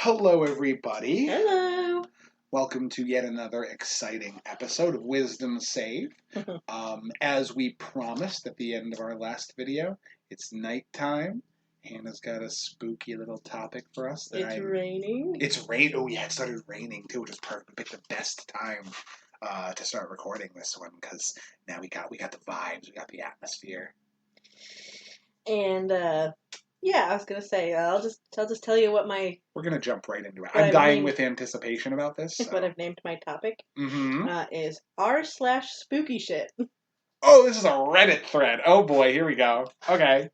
Hello, everybody. Hello. Welcome to yet another exciting episode of Wisdom Save. As we promised at the end of our last video, it's nighttime. Hannah's got a spooky little topic for us. It's raining. It's rain. Oh yeah, it started raining too, which is perfect. We picked the best time to start recording this one because now we got the vibes, we got the atmosphere. And yeah, I was gonna say I'll just tell you what We're gonna jump right into it. I'm dying with anticipation about this. So. What I've named my topic Mm-hmm. Is r/spooky shit. Oh, this is a Reddit thread. Oh boy, here we go. Okay.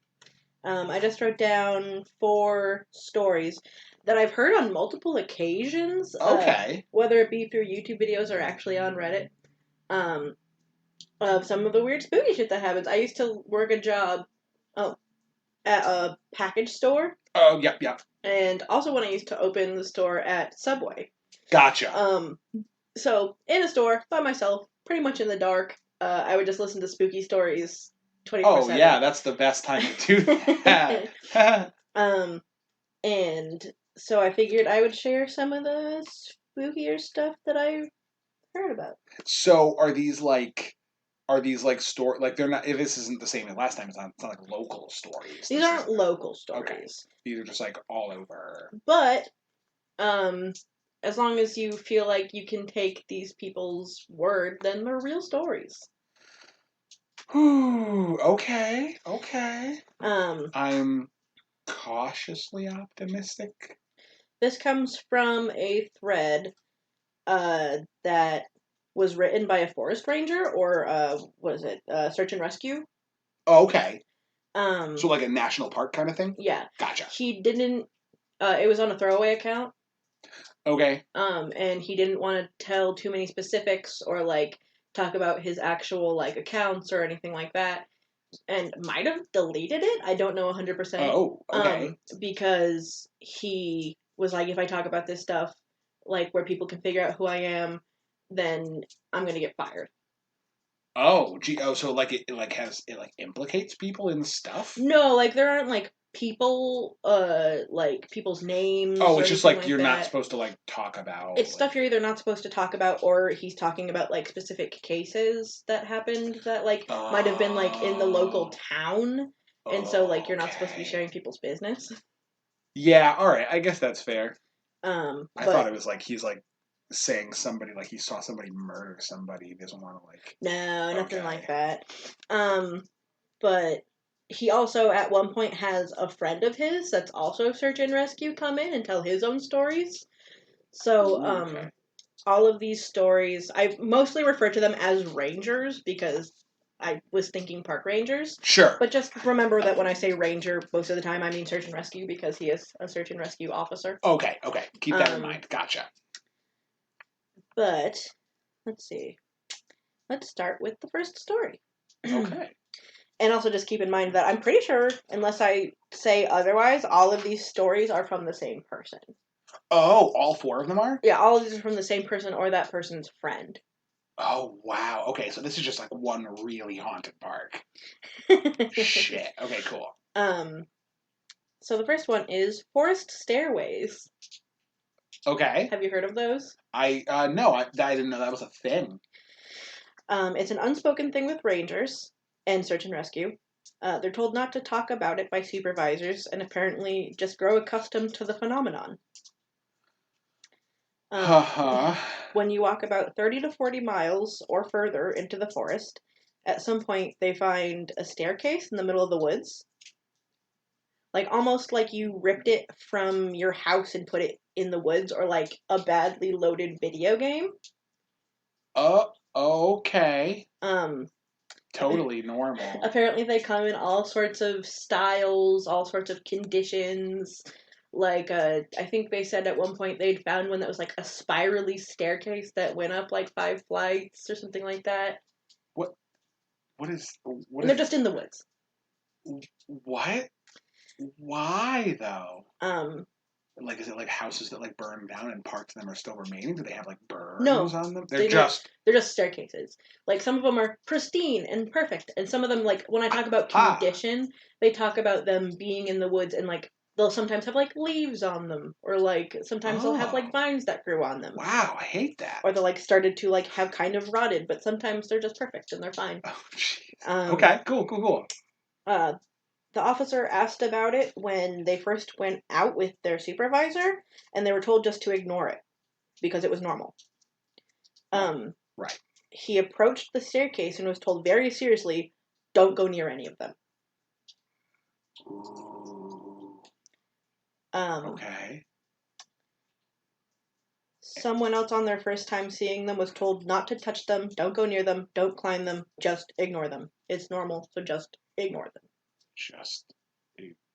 I just wrote down 4 stories that I've heard on multiple occasions. Okay. Whether it be through YouTube videos or actually on Reddit. Of some of the weird spooky shit that happens. I used to work a job at a package store. Oh, yep. And also when I used to open the store at Subway. Gotcha. So in a store by myself, pretty much in the dark, I would just listen to spooky stories 24/7. Oh yeah, that's the best time to do that. And so I figured I would share some of the spookier stuff that I've heard about. So are these like store like they're not? If this isn't the same as last time, it's not like local stories. These aren't local stories. Okay. These are just like all over. But as long as you feel like you can take these people's word, then they're real stories. Ooh, okay. I'm cautiously optimistic. This comes from a thread that was written by a forest ranger, or search and rescue. Oh, okay. So like a national park kind of thing? Yeah. Gotcha. He didn't it was on a throwaway account. Okay. And he didn't want to tell too many specifics or like talk about his actual like accounts or anything like that. And might have deleted it. I don't know 100%. Oh, okay. Because he was like, if I talk about this stuff, like where people can figure out who I am, then I'm gonna get fired. Oh, gee. Oh, so like it implicates people in stuff? No, like there aren't like people, like people's names. Oh, it's just like you're that. Not supposed to like talk about. It's stuff you're either not supposed to talk about, or he's talking about like specific cases that happened that like might have been like in the local town, and so like you're not supposed to be sharing people's business. Yeah, all right. I guess that's fair. I thought it was like he's like saying somebody like he saw somebody murder somebody. He doesn't want to like. No, nothing like that. But he also at one point has a friend of his that's also search and rescue come in and tell his own stories. So all of these stories, I mostly refer to them as rangers because I was thinking park rangers. Sure. But just remember that when I say ranger, most of the time I mean search and rescue because he is a search and rescue officer. Okay. Keep that in mind. Gotcha. But, let's see. Let's start with the first story. Okay. And also just keep in mind that I'm pretty sure, unless I say otherwise, all of these stories are from the same person. Oh, all 4 of them are? Yeah, all of these are from the same person or that person's friend. Oh, wow. Okay, so this is just like one really haunted park. Shit. Okay, cool. So the first one is forest stairways. Okay. Have you heard of those? No, I didn't know that was a thing. It's an unspoken thing with rangers and search and rescue. They're told not to talk about it by supervisors and apparently just grow accustomed to the phenomenon. When you walk about 30 to 40 miles or further into the forest, at some point they find a staircase in the middle of the woods. Like almost like you ripped it from your house and put it in the woods, or like a badly loaded video game. Okay. Totally normal. Apparently they come in all sorts of styles, all sorts of conditions. Like, I think they said at one point they'd found one that was like a spirally staircase that went up like 5 flights or something like that. They're just in the woods. What? Why though? Like, is it like houses that like burned down and parts of them are still remaining? Do they have like burns on them? They're just staircases. Like some of them are pristine and perfect, and some of them, like when I talk about condition, they talk about them being in the woods and like they'll sometimes have, like, leaves on them, or, like, sometimes they'll have, like, vines that grew on them. Wow, I hate that. Or they're, like, started to, like, have kind of rotted, but sometimes they're just perfect and they're fine. Oh, jeez. Okay, cool. The officer asked about it when they first went out with their supervisor, and they were told just to ignore it because it was normal. Right. He approached the staircase and was told very seriously, don't go near any of them. Ooh. Okay. Someone else on their first time seeing them was told not to touch them, don't go near them, don't climb them, just ignore them. It's normal, so just ignore them.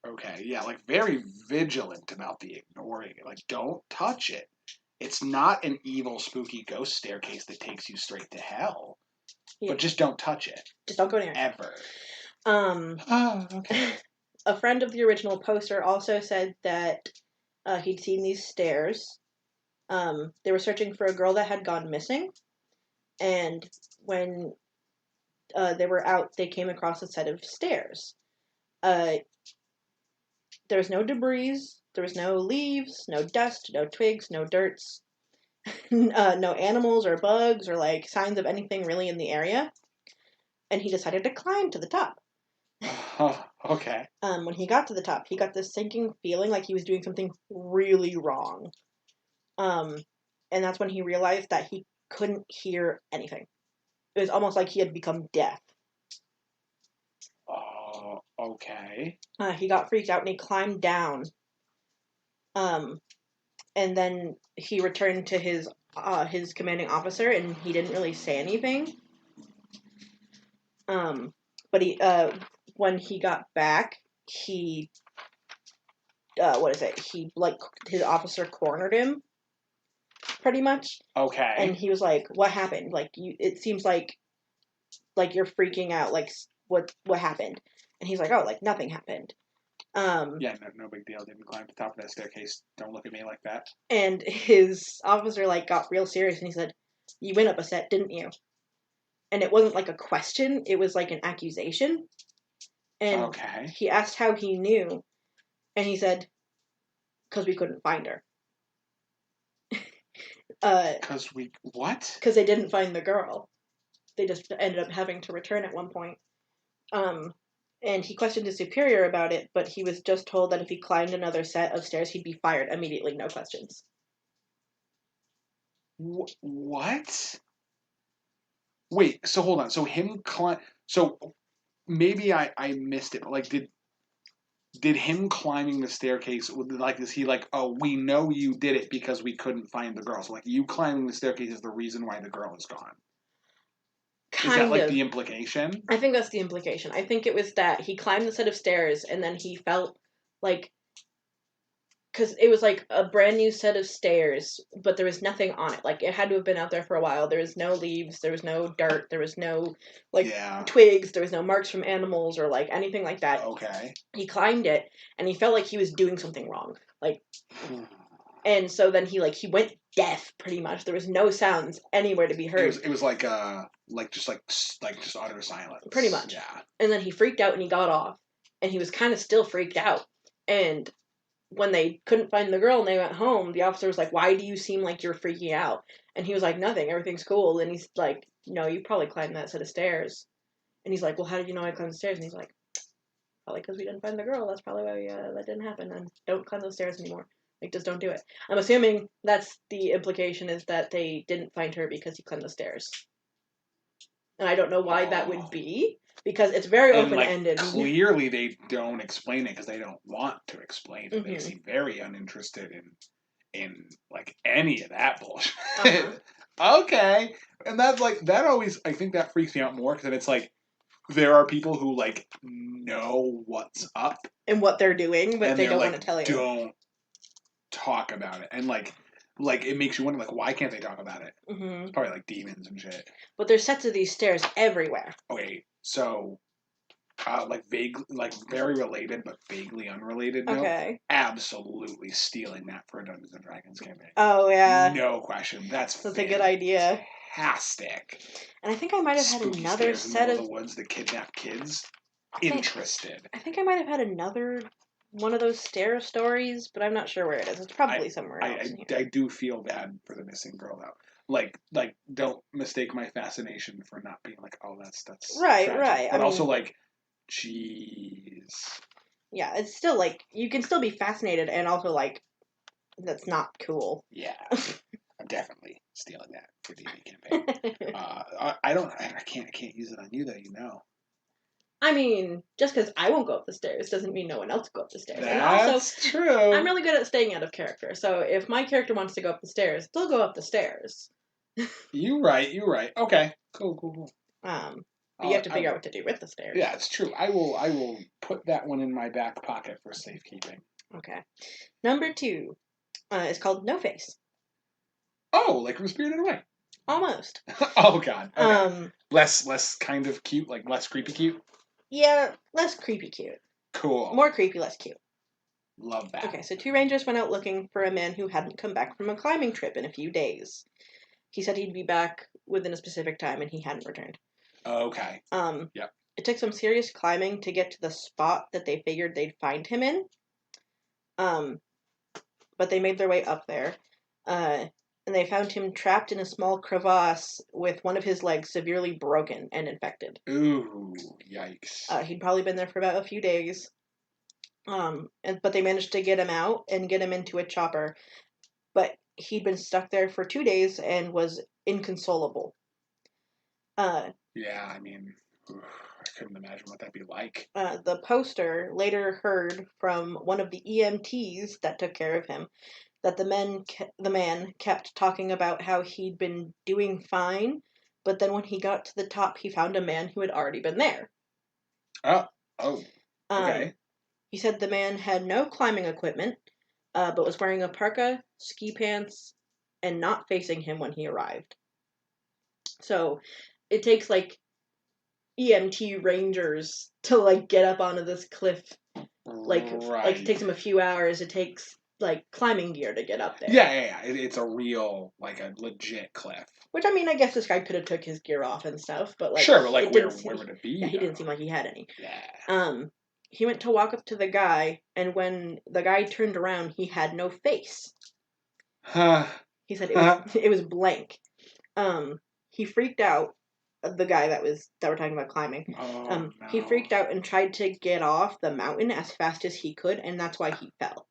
Okay, yeah, like very vigilant about the ignoring it. Like, don't touch it. It's not an evil, spooky ghost staircase that takes you straight to hell. Yeah. But just don't touch it. Just don't go near it. Ever. Okay. A friend of the original poster also said that he'd seen these stairs. They were searching for a girl that had gone missing, and when they were out, they came across a set of stairs. There was no debris, there was no leaves, no dust, no twigs, no dirts, no animals or bugs or like signs of anything really in the area. And he decided to climb to the top. Okay. When he got to the top, he got this sinking feeling like he was doing something really wrong. And that's when he realized that he couldn't hear anything. It was almost like he had become deaf. Okay. He got freaked out and he climbed down. And then he returned to his commanding officer, and he didn't really say anything. But he when he got back, he he like his officer cornered him, pretty much. Okay. And he was like, "What happened? Like it seems like you're freaking out. Like what happened?" And he's like, "Oh, like nothing happened." Yeah, no big deal. Didn't climb to the top of that staircase. Don't look at me like that. And his officer like got real serious, and he said, "You went up a set, didn't you?" And it wasn't like a question; it was like an accusation. And he asked how he knew, and he said, "'Cause we couldn't find her." What? Because they didn't find the girl. They just ended up having to return at one point. And he questioned his superior about it, but he was just told that if he climbed another set of stairs, he'd be fired immediately, no questions. What? Wait, so hold on. So so maybe I missed it, but like did him climbing the staircase, like, is he like, oh, we know you did it because we couldn't find the girl. So like you climbing the staircase is the reason why the girl is gone. Is that like the implication? I think that's the implication. I think it was that he climbed the set of stairs and then he felt like, because it was like a brand new set of stairs, but there was nothing on it. Like it had to have been out there for a while. There was no leaves, there was no dirt, there was no twigs, there was no marks from animals or like anything like that. Okay. He climbed it and he felt like he was doing something wrong. Like, and so then he went deaf pretty much. There was no sounds anywhere to be heard. It was like just utter silence. Pretty much. Yeah. And then he freaked out and he got off, and he was kind of still freaked out. And when they couldn't find the girl and they went home, the officer was like, "Why do you seem like you're freaking out?" And he was like, "Nothing, everything's cool." And he's like, "No, you probably climbed that set of stairs." And he's like, "Well, how did you know I climbed the stairs?" And he's like, "Probably because we didn't find the girl. That's probably why that didn't happen. And don't climb those stairs anymore. Like, just don't do it." I'm assuming that's the implication, is that they didn't find her because he climbed the stairs. And I don't know why that would be, because it's very open-ended. Clearly they don't explain it because they don't want to explain it. Mm-hmm. They seem very uninterested in like any of that bullshit. Okay. And that's like, that always, I think that freaks me out more, because it's like, there are people who like know what's up and what they're doing, but they don't want to tell you. Don't talk about it. And like it makes you wonder, like, why can't they talk about it? Mm-hmm. It's probably like demons and shit. But there's sets of these stairs everywhere. Okay, so very related but vaguely unrelated. Okay. No, absolutely stealing that for a Dungeons and Dragons campaign. Oh yeah. No question. That's a good idea. Fantastic. And I think I might have had another set of the woods that kidnap kids. Interested. I think I might have had another one of those stair stories, but I'm not sure where it is. It's probably somewhere else. I do feel bad for the missing girl though. Like don't mistake my fascination for not being like, oh, that's right, tragic. right. But also like, jeez. Yeah, it's still like you can still be fascinated and also like that's not cool. Yeah, I'm definitely stealing that for D&D campaign. I can't use it on you though. You know. I mean, just because I won't go up the stairs doesn't mean no one else will go up the stairs. That's and also, true. I'm really good at staying out of character, so if my character wants to go up the stairs, they'll go up the stairs. You're right. Okay, cool. But you have to figure out what to do with the stairs. Yeah, it's true. I will put that one in my back pocket for safekeeping. Okay. Number 2 is called No Face. Oh, like from Spirited Away. Almost. Oh God. Okay. Less kind of cute, like less creepy cute. Yeah, less creepy cute. Cool. More creepy, less cute. Love that. Okay, so 2 rangers went out looking for a man who hadn't come back from a climbing trip in a few days. He said he'd be back within a specific time, and he hadn't returned. Okay. Yep. It took some serious climbing to get to the spot that they figured they'd find him in. But they made their way up there. And they found him trapped in a small crevasse with one of his legs severely broken and infected. Ooh, yikes. He'd probably been there for about a few days. But they managed to get him out and get him into a chopper. But he'd been stuck there for 2 days and was inconsolable. Yeah, I mean, I couldn't imagine what that'd be like. The poster later heard from one of the EMTs that took care of him that the man kept talking about how he'd been doing fine, but then when he got to the top, he found a man who had already been there. Oh, okay. He said the man had no climbing equipment, but was wearing a parka, ski pants, and not facing him when he arrived. So it takes like EMT rangers to like get up onto this cliff. Like it takes them a few hours. It takes like climbing gear to get up there. Yeah. It's a real, like a legit cliff. Which, I mean, I guess this guy could have took his gear off and stuff, but like... Sure, but like where would it be? Yeah, he didn't seem like he had any. Yeah. He went to walk up to the guy, and when the guy turned around, he had no face. Huh. He said it was blank. He freaked out, the guy that we're talking about climbing. No. He freaked out and tried to get off the mountain as fast as he could, and that's why he fell.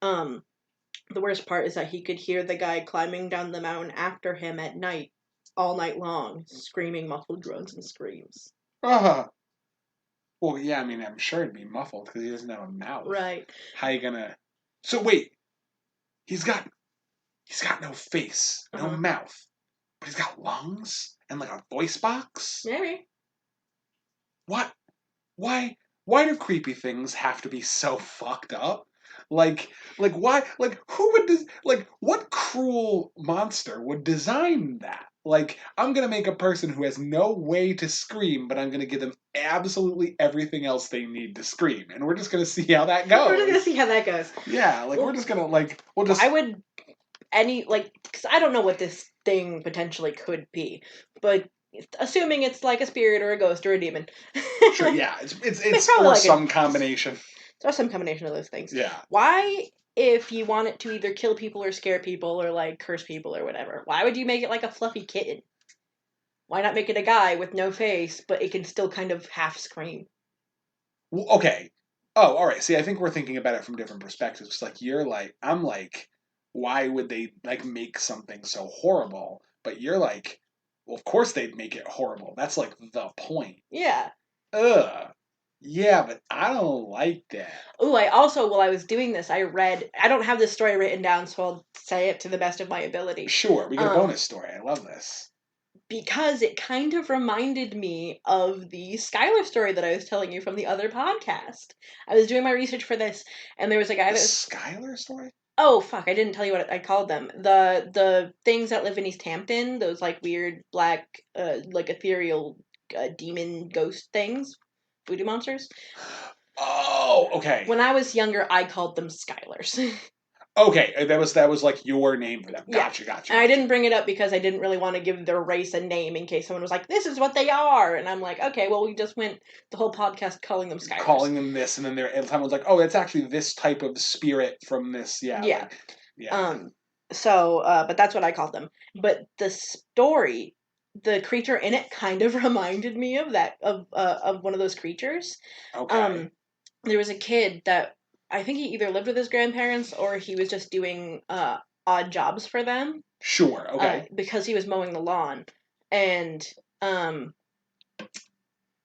The worst part is that he could hear the guy climbing down the mountain after him at night, all night long, screaming muffled groans and screams. Well, yeah, I mean, I'm sure it'd be muffled because he doesn't have a mouth. Right. How you gonna... So wait, he's got no face, no mouth, but he's got lungs and like a voice box? Maybe. What? Why do creepy things have to be so fucked up? Like why? Like who would what cruel monster would design that? Like, I'm gonna make a person who has no way to scream, but I'm gonna give them absolutely everything else they need to scream, and we're just gonna see how that goes. We're just gonna see how that goes. Yeah, like we're just gonna we'll just. I would because I don't know what this thing potentially could be, but assuming it's like a spirit or a ghost or a demon. Sure, yeah, it's or or like some combination. Or some combination of those things. Yeah. Why, if you want it to either kill people or scare people or like curse people or whatever, why would you make it like a fluffy kitten? Why not make it a guy with no face, but it can still kind of half scream? Okay. Oh, all right. See, I think we're thinking about it from different perspectives. Like I'm like, why would they like make something so horrible? But you're like, well, of course they'd make it horrible. That's like the point. Yeah. Ugh. Yeah, but I don't like that. Ooh, I also, while I was doing this, I don't have this story written down, so I'll say it to the best of my ability. Sure, we get a bonus story. I love this. Because it kind of reminded me of the Skylar story that I was telling you from the other podcast. I was doing my research for this, and there was a guy that was... Skylar story? Oh, fuck, I didn't tell you what I called them. The things that live in East Hampton, those, like, weird, black, like, ethereal demon ghost things. Voodoo monsters. Oh, okay. When I was younger, I called them Skylers. Okay, that was like your name for them. Gotcha. And I didn't bring it up because I didn't really want to give their race a name in case someone was like, "This is what they are," and I'm like, "Okay, well, we just went the whole podcast calling them Skywars." Calling them this, and then someone's like, "Oh, it's actually this type of spirit from this." Yeah. Yeah. Like, yeah. But that's what I called them. But the story, the creature in it, kind of reminded me of one of those creatures. Okay. There was a kid that I think he either lived with his grandparents or he was just doing odd jobs for them. Sure. Okay. Because he was mowing the lawn, and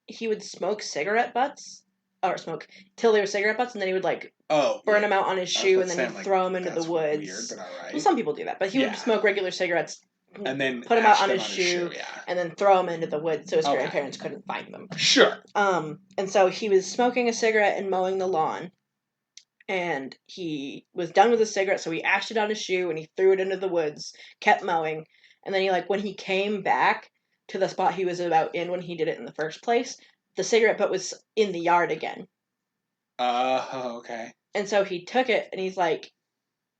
he would smoke cigarette butts, or smoke till they were cigarette butts, and then he would like burn them out on his shoe, and then he'd throw them into the woods. Weird, but all right. Well, some people do that, but he would smoke regular cigarettes. And then put them out on his shoe, and then throw them into the woods so his grandparents couldn't find them. Sure. And so he was smoking a cigarette and mowing the lawn, and he was done with his cigarette, so he ashed it on his shoe and he threw it into the woods, kept mowing, and then when he came back to the spot he was about in when he did it in the first place, the cigarette butt was in the yard again. Okay. And so he took it and he's like,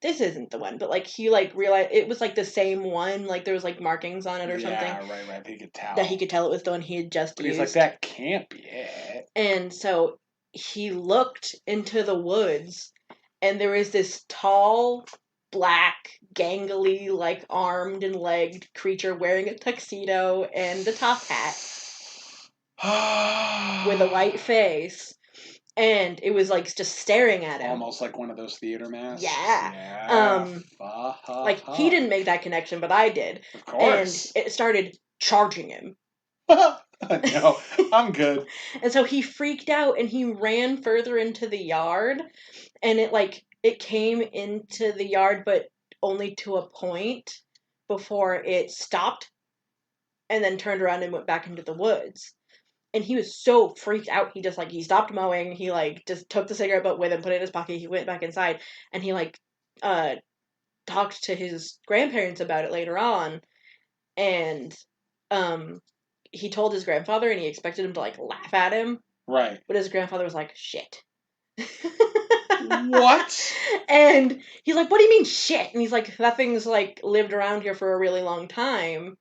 this isn't the one, but he realized it was the same one, there was markings on it or something. Yeah, right. He could tell. That he could tell it was the one he had just used. He's like, that can't be it. And so he looked into the woods, and there was this tall, black, gangly, armed and legged creature wearing a tuxedo and a top hat with a white face. And it was just staring at him. Almost like one of those theater masks. Yeah. He didn't make that connection, but I did. Of course. And it started charging him. No, I'm good. And so he freaked out and he ran further into the yard, and it came into the yard, but only to a point before it stopped and then turned around and went back into the woods. And he was so freaked out, he just, he stopped mowing, he, just took the cigarette butt with him, put it in his pocket, he went back inside, and he, talked to his grandparents about it later on, and, he told his grandfather, and he expected him to, laugh at him. Right. But his grandfather was like, shit. What? And he's like, what do you mean, shit? And he's like, that thing's, lived around here for a really long time.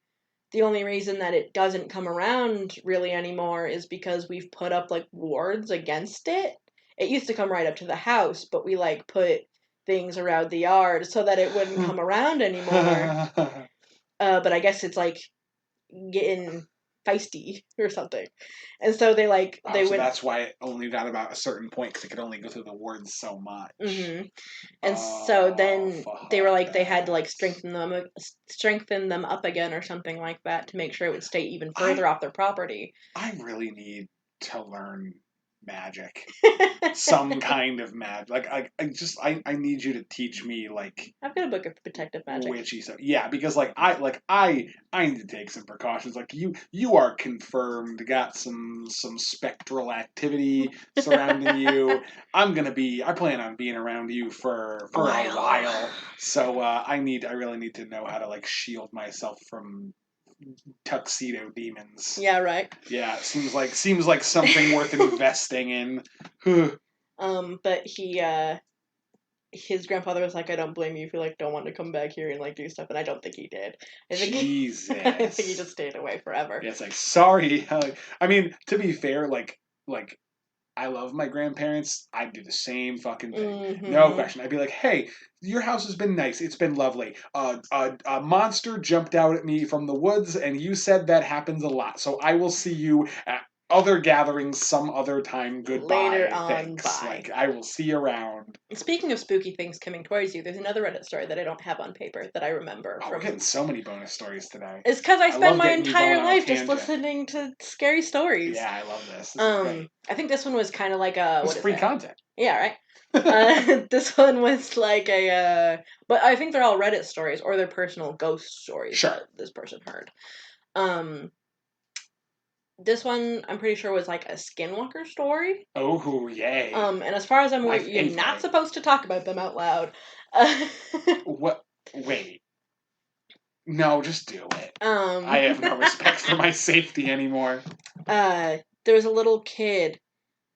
The only reason that it doesn't come around really anymore is because we've put up, wards against it. It used to come right up to the house, but we, put things around the yard so that it wouldn't come around anymore. But I guess it's, getting feisty or something. And so they, they so went... that's why it only got about a certain point, because it could only go through the wards so much. Mm-hmm. And so then they were they had to strengthen them up again or something like that to make sure it would stay even further off their property. I really need to learn magic. Some kind of magic. I need you to teach me I've got a book of protective magic. Witchy stuff. Yeah, because I need to take some precautions. You are confirmed, got some spectral activity surrounding you. I plan on being around you for a while. So I really need to know how to shield myself from tuxedo demons. Yeah, right. Yeah, seems like something worth investing in. But his grandfather was like, I don't blame you if you don't want to come back here and do stuff, and I don't think he did. Jesus. I think he just stayed away forever. Yeah, it's sorry. I mean, to be fair, I love my grandparents. I'd do the same fucking thing. Mm-hmm. No question. I'd be like, hey, your house has been nice. It's been lovely. A monster jumped out at me from the woods, and you said that happens a lot. So I will see you at other gatherings some other time. Goodbye. Later on, thanks. bye. I will see you around. Speaking of spooky things coming towards you, there's another Reddit story that I don't have on paper that I remember. We're getting so many bonus stories today. It's because I spend my entire life just listening to scary stories. Yeah, I love this. This is great. I think this one was kind of it's free content. Yeah, right. This one was but I think they're all Reddit stories or they're personal ghost stories. Sure. That this person heard. This one, I'm pretty sure, was a Skinwalker story. Oh, yay. And as far as I'm aware, you're not supposed to talk about them out loud. What? Wait. No, just do it. I have no respect for my safety anymore. There was a little kid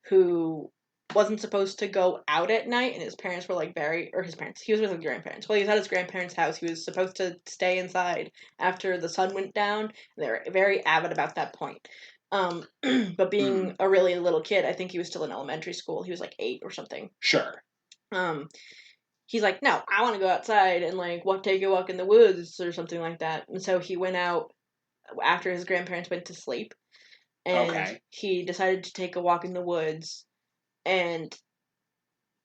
who wasn't supposed to go out at night, and his parents were like his parents, he was with his grandparents. Well, he was at his grandparents' house. He was supposed to stay inside after the sun went down. They were very avid about that point. But being a really little kid, I think he was still in elementary school. He was like 8 or something. Sure. He's like, no, I want to go outside and like take a walk in the woods or something like that. And so he went out after his grandparents went to sleep, and he decided to take a walk in the woods. And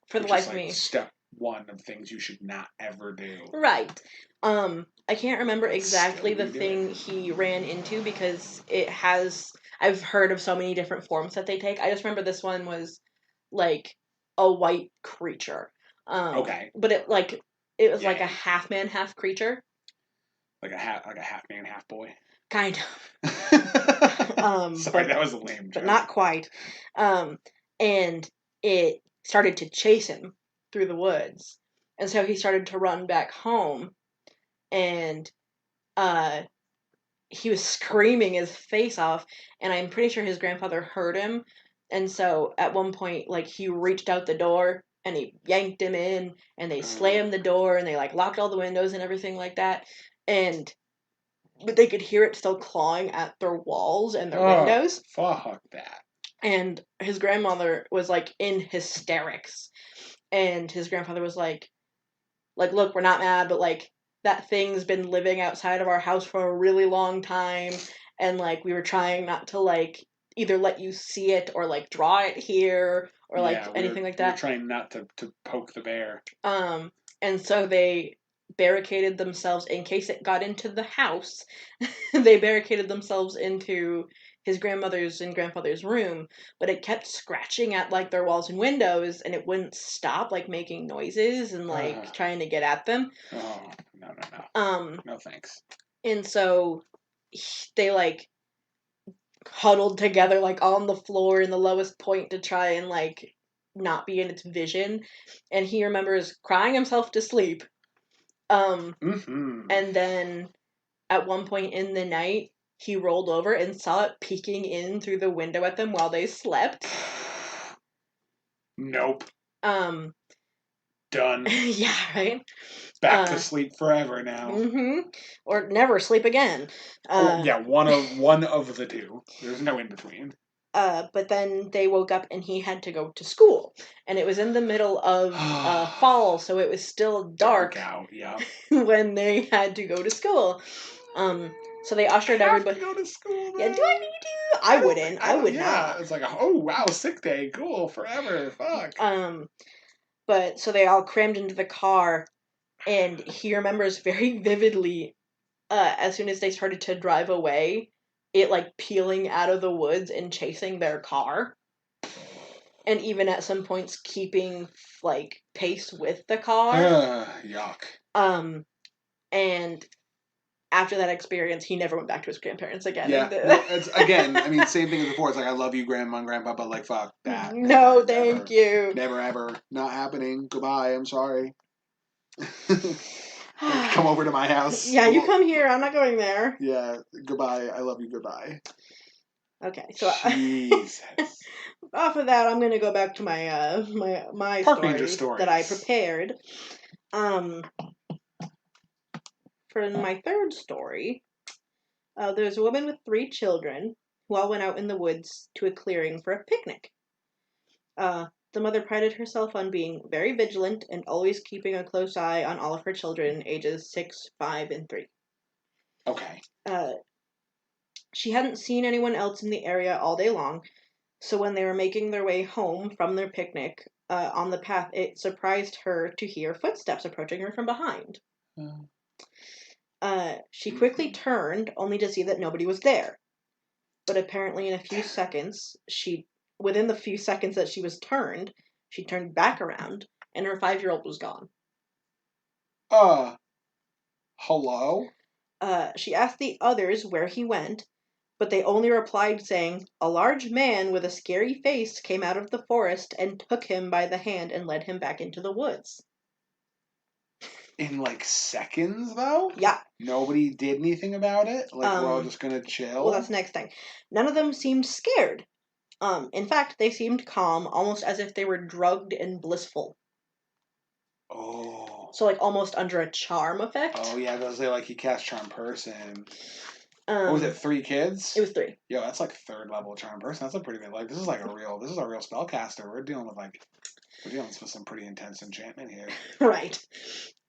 for the life of me, step 1 of things you should not ever do. Right. I can't remember exactly the thing he ran into because I've heard of so many different forms that they take. I just remember this one was like a white creature. But it was like a half man, half creature. Like a half man, half boy. Kind of. Sorry, that was a lame joke. But not quite. And it started to chase him through the woods. And so he started to run back home. And he was screaming his face off. And I'm pretty sure his grandfather heard him. And so at one point, like, he reached out the door and he yanked him in. And they slammed the door and they, like, locked all the windows and everything like that. But they could hear it still clawing at their walls and their windows. Fuck that. And his grandmother was, like, in hysterics. And his grandfather was like, look, we're not mad, but, like, that thing's been living outside of our house for a really long time. And, like, we were trying not to, like, either let you see it or, like, draw it here or, like, anything like that. We were trying not to poke the bear. And so they barricaded themselves in case it got into the house. They barricaded themselves into his grandmother's and grandfather's room, but it kept scratching at like their walls and windows, and it wouldn't stop like making noises and like trying to get at them. Oh, no. No thanks. And so they like huddled together like on the floor in the lowest point to try and like not be in its vision. And he remembers crying himself to sleep. And then at one point in the night, he rolled over and saw it peeking in through the window at them while they slept. Nope. Done. Yeah, right? Back to sleep forever now. Or never sleep again. One of the two. There's no in between. But then they woke up and he had to go to school. And it was in the middle of fall, so it was still dark out, yeah. when they had to go to school. So they ushered everybody. To go to school, yeah, do I need to? I wouldn't. I would not. It's like, oh wow, sick day, cool, forever, fuck. But so they all crammed into the car, and he remembers very vividly, as soon as they started to drive away, it like peeling out of the woods and chasing their car. And even at some points keeping like pace with the car. Yuck. And after that experience, he never went back to his grandparents again. Yeah. Well, it's, again, I mean, same thing as before. It's like, I love you, Grandma and Grandpa, but like, fuck that. No, thank you. Never, ever. Not happening. Goodbye. I'm sorry. Come over to my house. Yeah, you come here. I'm not going there. Yeah. Goodbye. I love you. Goodbye. Okay. So Jesus. Off of that, I'm going to go back to my my stories that I prepared. For my third story, there's a woman with 3 children who all went out in the woods to a clearing for a picnic. The mother prided herself on being very vigilant and always keeping a close eye on all of her children, ages 6, 5, and 3. Okay. She hadn't seen anyone else in the area all day long, so when they were making their way home from their picnic, on the path, it surprised her to hear footsteps approaching her from behind. She quickly turned, only to see that nobody was there. But apparently in a few seconds, within the few seconds that she was turned, she turned back around, and her 5-year-old was gone. Hello? She asked the others where he went, but they only replied saying, a large man with a scary face came out of the forest and took him by the hand and led him back into the woods. In like seconds, though? Yeah. Nobody did anything about it? Like, we're all just gonna chill? Well, that's the next thing. None of them seemed scared. In fact, they seemed calm, almost as if they were drugged and blissful. Oh. So, like, almost under a charm effect. Oh, yeah, those they like, he cast Charm Person. What was it, 3 kids? It was 3. Yo, that's like 3rd level Charm Person. That's a pretty good, like, this is a real spellcaster. We're dealing with some pretty intense enchantment here. Right.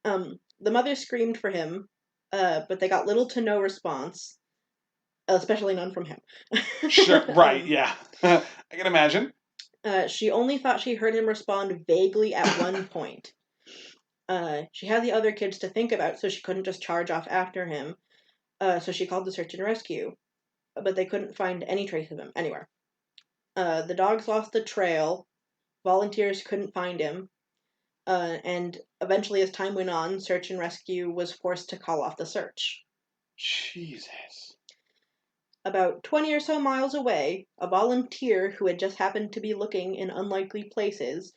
The mother screamed for him, but they got little to no response, especially none from him. Sure, right, yeah. I can imagine. She only thought she heard him respond vaguely at one point. She had the other kids to think about, so she couldn't just charge off after him. So she called the search and rescue, but they couldn't find any trace of him anywhere. The dogs lost the trail, volunteers couldn't find him, and eventually, as time went on, search and rescue was forced to call off the search. Jesus. About 20 or so miles away, a volunteer who had just happened to be looking in unlikely places,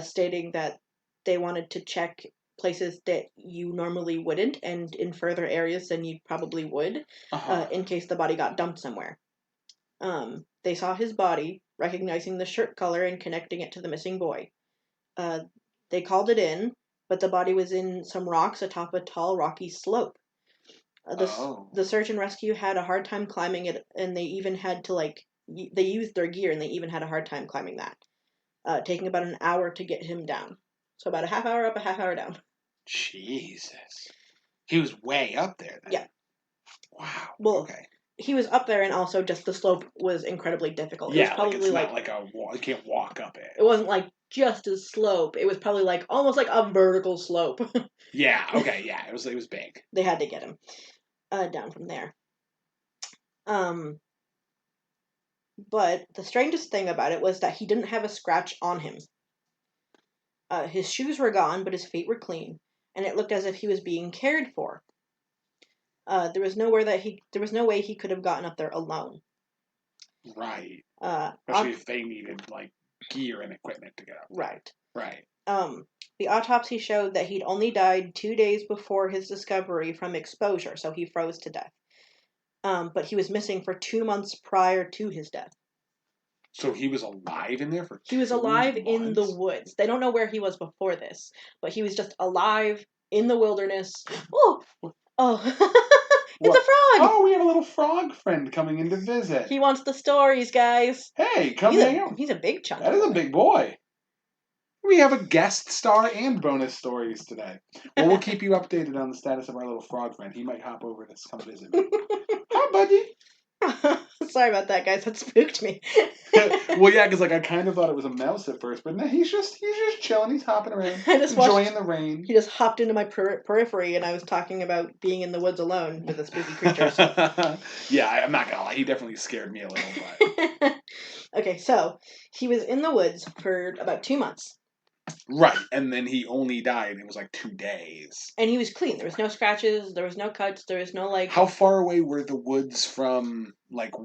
stating that they wanted to check places that you normally wouldn't and in further areas than you probably would, in case the body got dumped somewhere. They saw his body, recognizing the shirt color and connecting it to the missing boy. They called it in, but the body was in some rocks atop a tall, rocky slope. The search and rescue had a hard time climbing it, and they even had to, they used their gear, and they even had a hard time climbing that, taking about an hour to get him down. So about a half hour up, a half hour down. Jesus. He was way up there then. Yeah. Wow. Well, okay. He was up there, and also just the slope was incredibly difficult. Yeah, it was probably it's not like you can't walk up it. It wasn't like just a slope. It was probably like almost like a vertical slope. Yeah. Okay. Yeah. It was big. They had to get him down from there. But the strangest thing about it was that he didn't have a scratch on him. His shoes were gone, but his feet were clean, and it looked as if he was being cared for. There was no way he could have gotten up there alone. Right. Especially if they needed like gear and equipment to get up. Right. Right. The autopsy showed that he'd only died 2 days before his discovery from exposure, so he froze to death. But he was missing for 2 months prior to his death. So he was alive in there for 2 months? He was alive in the woods. They don't know where he was before this, but he was just alive in the wilderness. Oh! It's a frog! Oh, we have a little frog friend coming in to visit. He wants the stories, guys. Hey, come hang out. He's a big chunk. That is a big boy. We have a guest star and bonus stories today. Well, we'll keep you updated on the status of our little frog friend. He might hop over to come visit me. Hi, buddy. Sorry about that, guys. That spooked me. Well, yeah, because I kind of thought it was a mouse at first, but no, he's just chilling. He's hopping around, enjoying the rain. He just hopped into my periphery, and I was talking about being in the woods alone with a spooky creature. So. Yeah, I'm not gonna lie. He definitely scared me a little. But okay, so he was in the woods for about 2 months. Right, and then he only died. It was like 2 days. And he was clean. There was no scratches. There was no cuts. There was no How far away were the woods from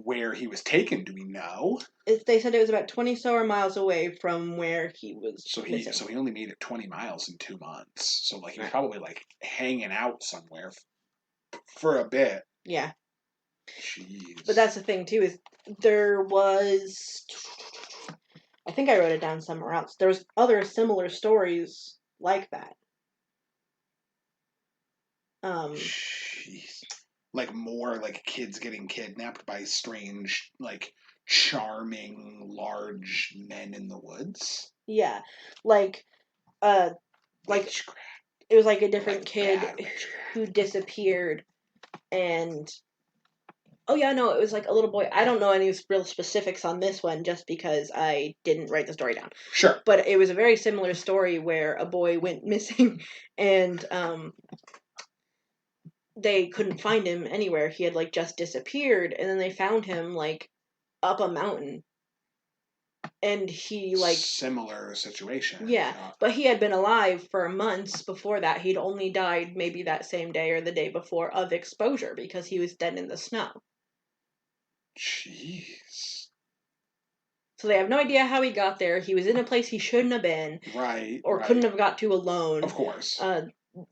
where he was taken? Do we know? They said it was about 20 so miles away from where he was. So he only made it 20 miles in 2 months. So he was probably hanging out somewhere for a bit. Yeah. Jeez. But that's the thing too, is there was, I think I wrote it down somewhere else. There was other similar stories like that. Jeez. More kids getting kidnapped by strange, charming, large men in the woods. Yeah, it was a different kid who disappeared, and it was a little boy. I don't know any real specifics on this one, just because I didn't write the story down. Sure. But it was a very similar story where a boy went missing, and they couldn't find him anywhere. He had just disappeared, and then they found him up a mountain. And he similar situation. Yeah, but he had been alive for months before that. He'd only died maybe that same day or the day before of exposure because he was dead in the snow. Jeez. So they have no idea how he got there. He was in a place he shouldn't have been. Right. Or couldn't have got to alone. Of course.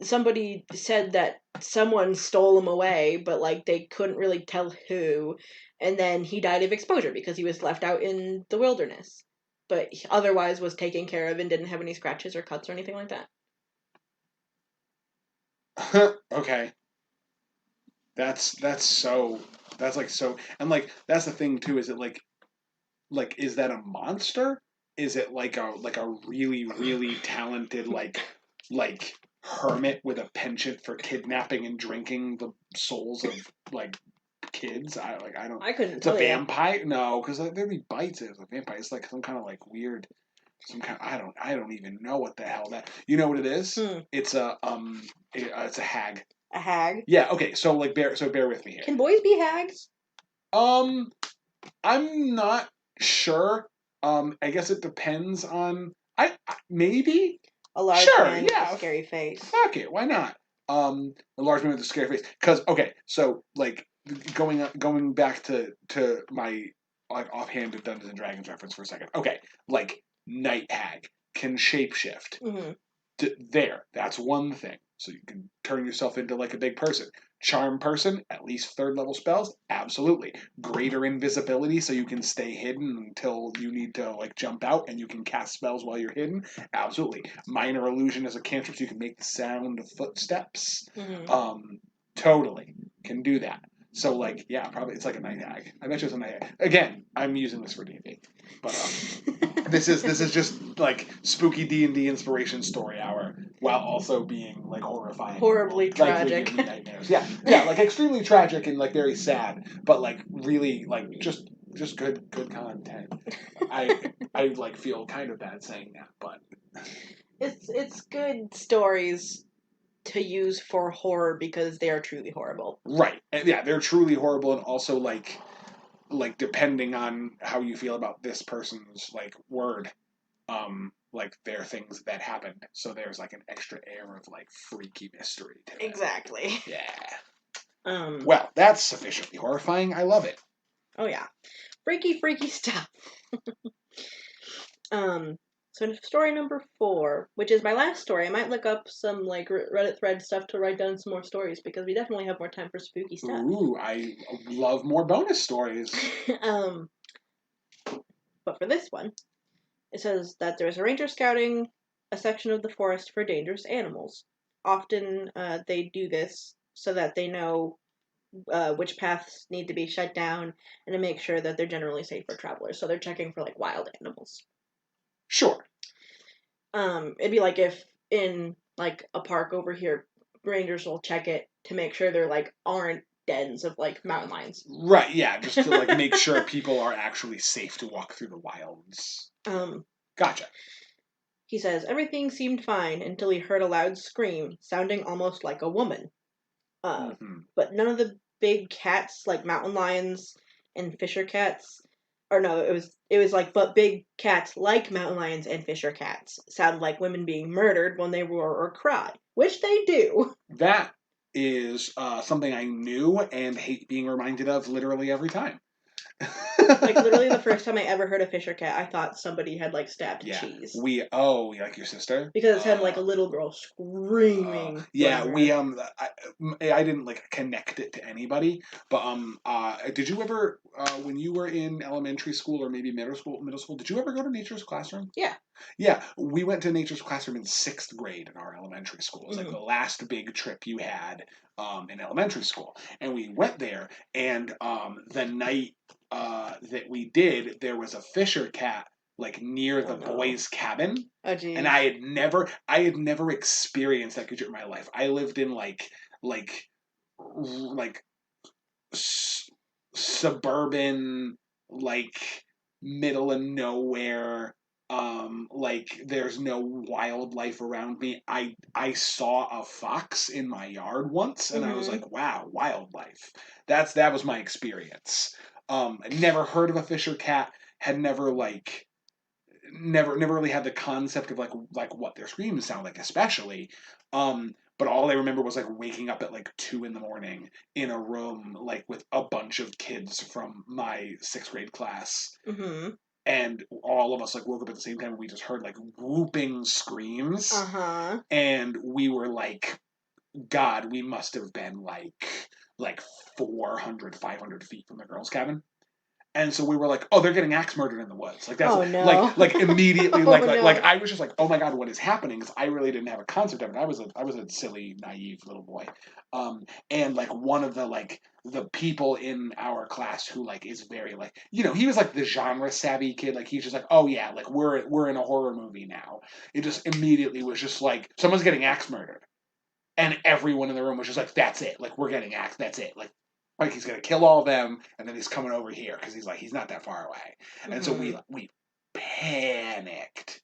somebody said that someone stole him away, but like they couldn't really tell who, and then he died of exposure because he was left out in the wilderness, but otherwise was taken care of and didn't have any scratches or cuts or anything like that. Okay. That's so and like that's the thing too, is it like is that a monster? Is it like a really, really talented like hermit with a penchant for kidnapping and drinking the souls of like kids? I don't. I couldn't It's a tell you. vampire? No, because there'd be bites. It's a vampire. It's like some kind of like weird. Some kind. I don't even know what the hell that. You know what it is? It's it's a hag. A hag? Yeah. Okay. So bear with me here. Can boys be hags? I'm not sure. I guess it depends on. I maybe. A large Sure, man with yeah. a scary face. Fuck it. Why not? A large man with a scary face. Because okay, so like going back to my like offhanded Dungeons and Dragons reference for a second. Okay, like night hag can shapeshift. Mm-hmm. There, that's one thing. So you can turn yourself into like a big person. Charm person, at least 3rd level spells, absolutely. Greater invisibility, so you can stay hidden until you need to like jump out, and you can cast spells while you're hidden, absolutely. Minor illusion as a cantrip, so you can make the sound of footsteps. Mm-hmm. Totally can do that. So like, yeah, probably it's like a night hag. I bet you it's a night hag. Again, I'm using this for D&D, but this is just like spooky D&D inspiration story hour, while also being like horrifying, horribly tragic. Like, nightmares. Yeah, like extremely tragic and like very sad, but like really like just good content. I like feel kind of bad saying that, but it's good stories to use for horror because they are truly horrible. Right. And yeah, they're truly horrible, and also like depending on how you feel about this person's like word, like there are things that happened, so there's like an extra air of like freaky mystery to it. Exactly. Yeah. Well, that's sufficiently horrifying. I love it. Oh yeah. Freaky stuff. So story number 4, which is my last story. I might look up some like Reddit thread stuff to write down some more stories because we definitely have more time for spooky stuff. Ooh, I love more bonus stories. But for this one, it says that there's a ranger scouting a section of the forest for dangerous animals. Often they do this so that they know which paths need to be shut down and to make sure that they're generally safe for travelers. So they're checking for like wild animals. Sure. It'd be like if in like a park over here, rangers will check it to make sure there like aren't dens of like mountain lions. Right, yeah, just to like make sure people are actually safe to walk through the wilds. Gotcha. He says everything seemed fine until he heard a loud scream, sounding almost like a woman. But none of the big cats, like mountain lions and fisher cats, or no, it was like, but big cats like mountain lions and fisher cats sound like women being murdered when they roar or cry, which they do. That is something I knew and hate being reminded of literally every time. Like literally the first time I ever heard a fisher cat, I thought somebody had like stabbed cheese. Like your sister? Because it sounded like a little girl screaming. Yeah, we I didn't like connect it to anybody, but did you ever when you were in elementary school or maybe middle school, did you ever go to Nature's Classroom? Yeah. Yeah, we went to Nature's Classroom in 6th grade in our elementary school. It was like the last big trip you had in elementary school, and we went there, and the night that we did, there was a fisher cat like near the boys' cabin. Oh, geez. And I had never experienced that creature in my life. I lived in like suburban, like middle of nowhere. Like there's no wildlife around me. I saw a fox in my yard once, and I was like, wow, wildlife. That was my experience. I'd never heard of a fisher cat. Had never really had the concept of like what their screams sound like, especially. But all I remember was like waking up at like 2 a.m. in a room like with a bunch of kids from my 6th grade class. and all of us like woke up at the same time and we just heard like whooping screams. Uh-huh. And we were like, God, we must have been like 400, 500 feet from the girls' cabin. And so we were like, oh, they're getting axe murdered in the woods. Like that's Oh, no. like immediately Oh, like no. I was just like, oh my God, what is happening? Because I really didn't have a concept of it. I was a silly, naive little boy. And like one of the people in our class who like is very like, you know, he was like the genre savvy kid. Like he's just like, oh yeah, like we're in a horror movie now. It just immediately was just like someone's getting axe murdered. And everyone in the room was just like, that's it. Like we're getting axed. That's it. Like he's gonna kill all of them, and then he's coming over here because he's not that far away. And so we panicked.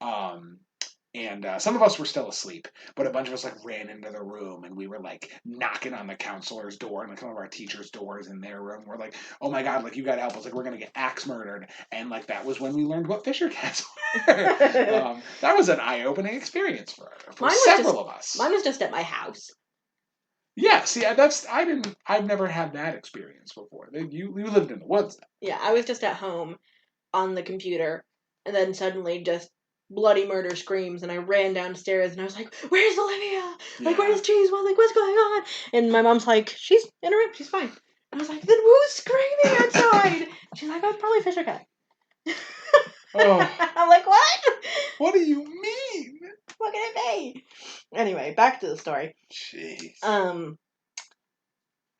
And some of us were still asleep, but a bunch of us like ran into the room, and we were like knocking on the counselor's door and like some of our teachers' doors in their room. We're like, "Oh my God! Like you gotta help us! Like we're gonna get axe murdered!" And like that was when we learned what Fisher cats were. That was an eye-opening experience for several of us. Mine was just at my house. Yeah, see, I've never had that experience before. You lived in the woods. Yeah, I was just at home on the computer, and then suddenly just bloody murder screams, and I ran downstairs, and I was like, "Where's Olivia? Like, where's Cheese? Well, like, what's going on?" And my mom's like, "She's in her room. She's fine." I was like, "Then who's screaming outside?" She's like, "Oh, it's probably Fisher Cat." Oh. I'm like, "What? What do you mean? What can it be?" Anyway, back to the story. Jeez.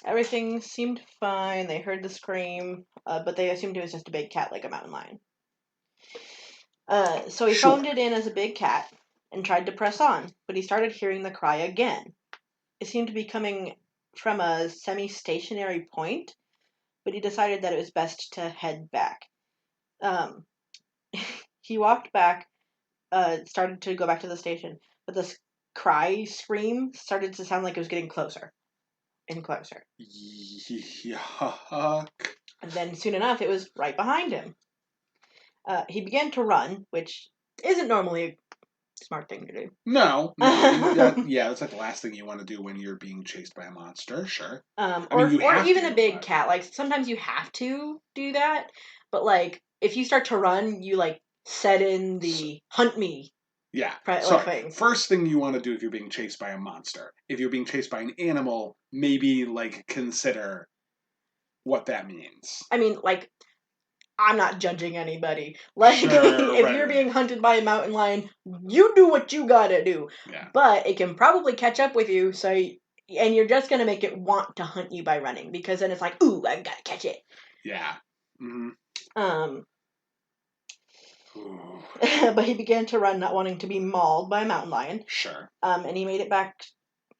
Everything seemed fine. They heard the scream, but they assumed it was just a big cat, like a mountain lion. So he phoned it in as a big cat and tried to press on, but he started hearing the cry again. It seemed to be coming from a semi-stationary point, but he decided that it was best to head back. He walked back, started to go back to the station, but this scream started to sound like it was getting closer and closer. Yuck. And then soon enough, it was right behind him. He began to run, which isn't normally a smart thing to do. No. That's like the last thing you want to do when you're being chased by a monster, sure. Or even a big cat. Like, sometimes you have to do that, but, like, if you start to run, you, like, set in the hunt me. Yeah. Thing. First thing you want to do if you're being chased by a monster. If you're being chased by an animal, maybe, like, consider what that means. I mean, like, I'm not judging anybody. Like, if you're being hunted by a mountain lion, you do what you gotta do. Yeah. But it can probably catch up with you, and you're just gonna make it want to hunt you by running, because then it's like, ooh, I've gotta catch it. Yeah. Mm-hmm. But he began to run, not wanting to be mauled by a mountain lion. Sure. And he made it back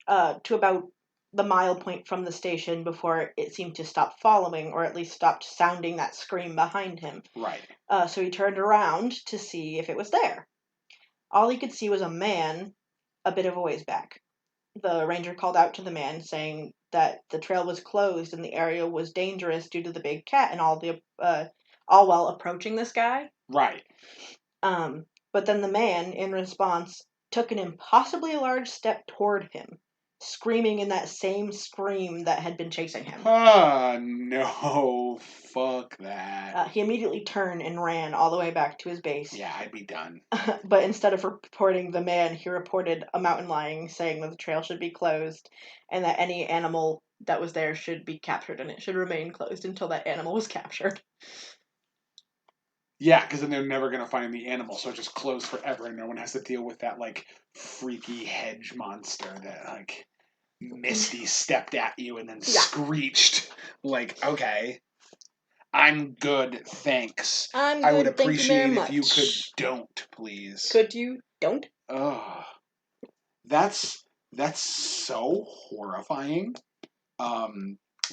to about the mile point from the station before it seemed to stop following, or at least stopped sounding that scream behind him. Right. So he turned around to see if it was there. All he could see was a man a bit of a ways back. The ranger called out to the man, saying that the trail was closed and the area was dangerous due to the big cat and all while approaching this guy. Right. But then the man, in response, took an impossibly large step toward him, screaming in that same scream that had been chasing him. No. Fuck that. He immediately turned and ran all the way back to his base. Yeah, I'd be done. But instead of reporting the man, he reported a mountain lion, saying that the trail should be closed and that any animal that was there should be captured, and it should remain closed until that animal was captured. Yeah, because then they're never going to find the animal, so it just closed forever, and no one has to deal with that, like, freaky hedge monster that, like, Misty stepped at you and then screeched. Like, okay, I'm good, thanks. I'm good, I would appreciate if you could don't, please. Could you don't? Oh, that's so horrifying.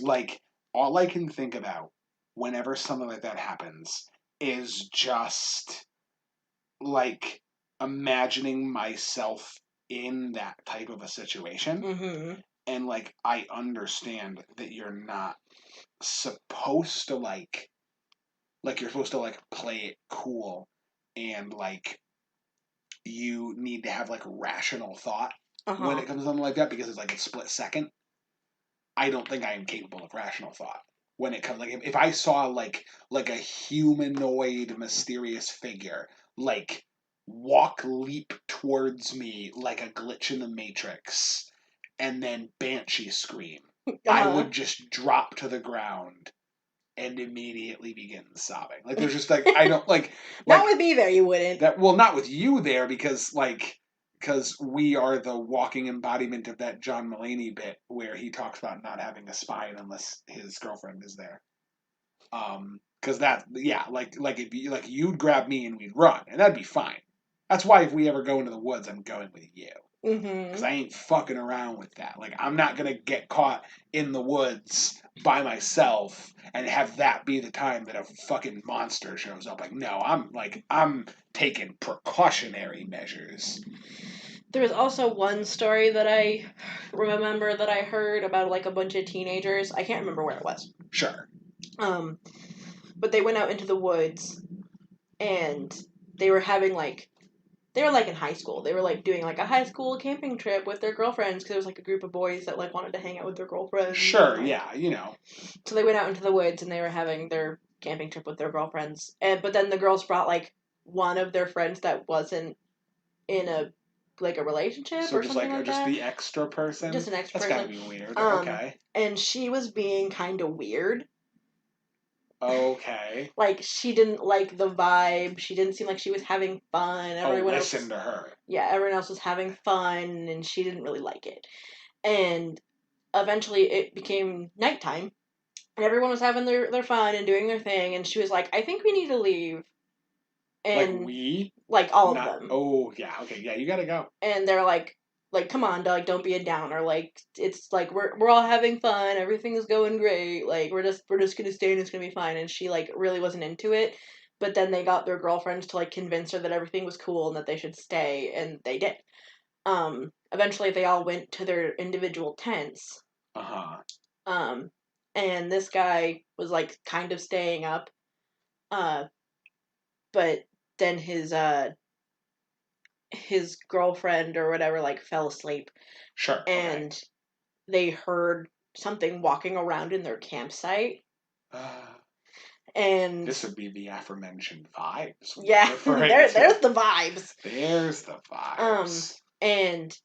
Like, all I can think about whenever something like that happens is just, like, imagining myself in that type of a situation. Mm-hmm. And, like, I understand that you're not supposed to, like, you're supposed to, like, play it cool and, like, you need to have, like, rational thought when it comes to something like that, because it's, like, a split second. I don't think I am capable of rational thought when it comes, like, if I saw like a humanoid mysterious figure like leap towards me like a glitch in the Matrix, and then banshee scream, I would just drop to the ground and immediately begin sobbing. Like, there's just like, I don't like Not with me there, you wouldn't. not with you there, because we are the walking embodiment of that John Mulaney bit where he talks about not having a spine unless his girlfriend is there. Because if you, you'd grab me and we'd run, and that'd be fine. That's why if we ever go into the woods, I'm going with you. Because I ain't fucking around with that. Like, I'm not gonna get caught in the woods by myself and have that be the time that a fucking monster shows up. Like, no, I'm taking precautionary measures. There was also one story that I remember that I heard about, like, a bunch of teenagers. I can't remember where it was. Sure. But they went out into the woods, and they were having, like, they were, like, in high school. They were, like, doing, like, a high school camping trip with their girlfriends, because there was, like, a group of boys that, like, wanted to hang out with their girlfriends. Sure, and, like, yeah, you know. So they went out into the woods, and they were having their camping trip with their girlfriends. But then the girls brought, like, one of their friends that wasn't in a relationship or something like that. Just the extra person? Just an extra person. That's gotta be weird. Okay. And she was being kind of weird. Okay. Like, she didn't like the vibe. She didn't seem like she was having fun. Listen to her. Yeah, everyone else was having fun, and she didn't really like it. And eventually it became nighttime, and everyone was having their fun and doing their thing, and she was like, I think we need to leave. And like, we? Like, all of them. Oh, yeah, okay, yeah, you gotta go. And they're like, come on, like, don't be a downer. Like, it's like we're all having fun, everything's going great. Like, we're just gonna stay and it's gonna be fine. And she, like, really wasn't into it. But then they got their girlfriends to, like, convince her that everything was cool and that they should stay, and they did. Eventually they all went to their individual tents. And this guy was, like, kind of staying up. But then his girlfriend or whatever, like, fell asleep. Sure. And okay. They heard something walking around in their campsite. And this would be the aforementioned vibes. Yeah, there's the vibes. There's the vibes. And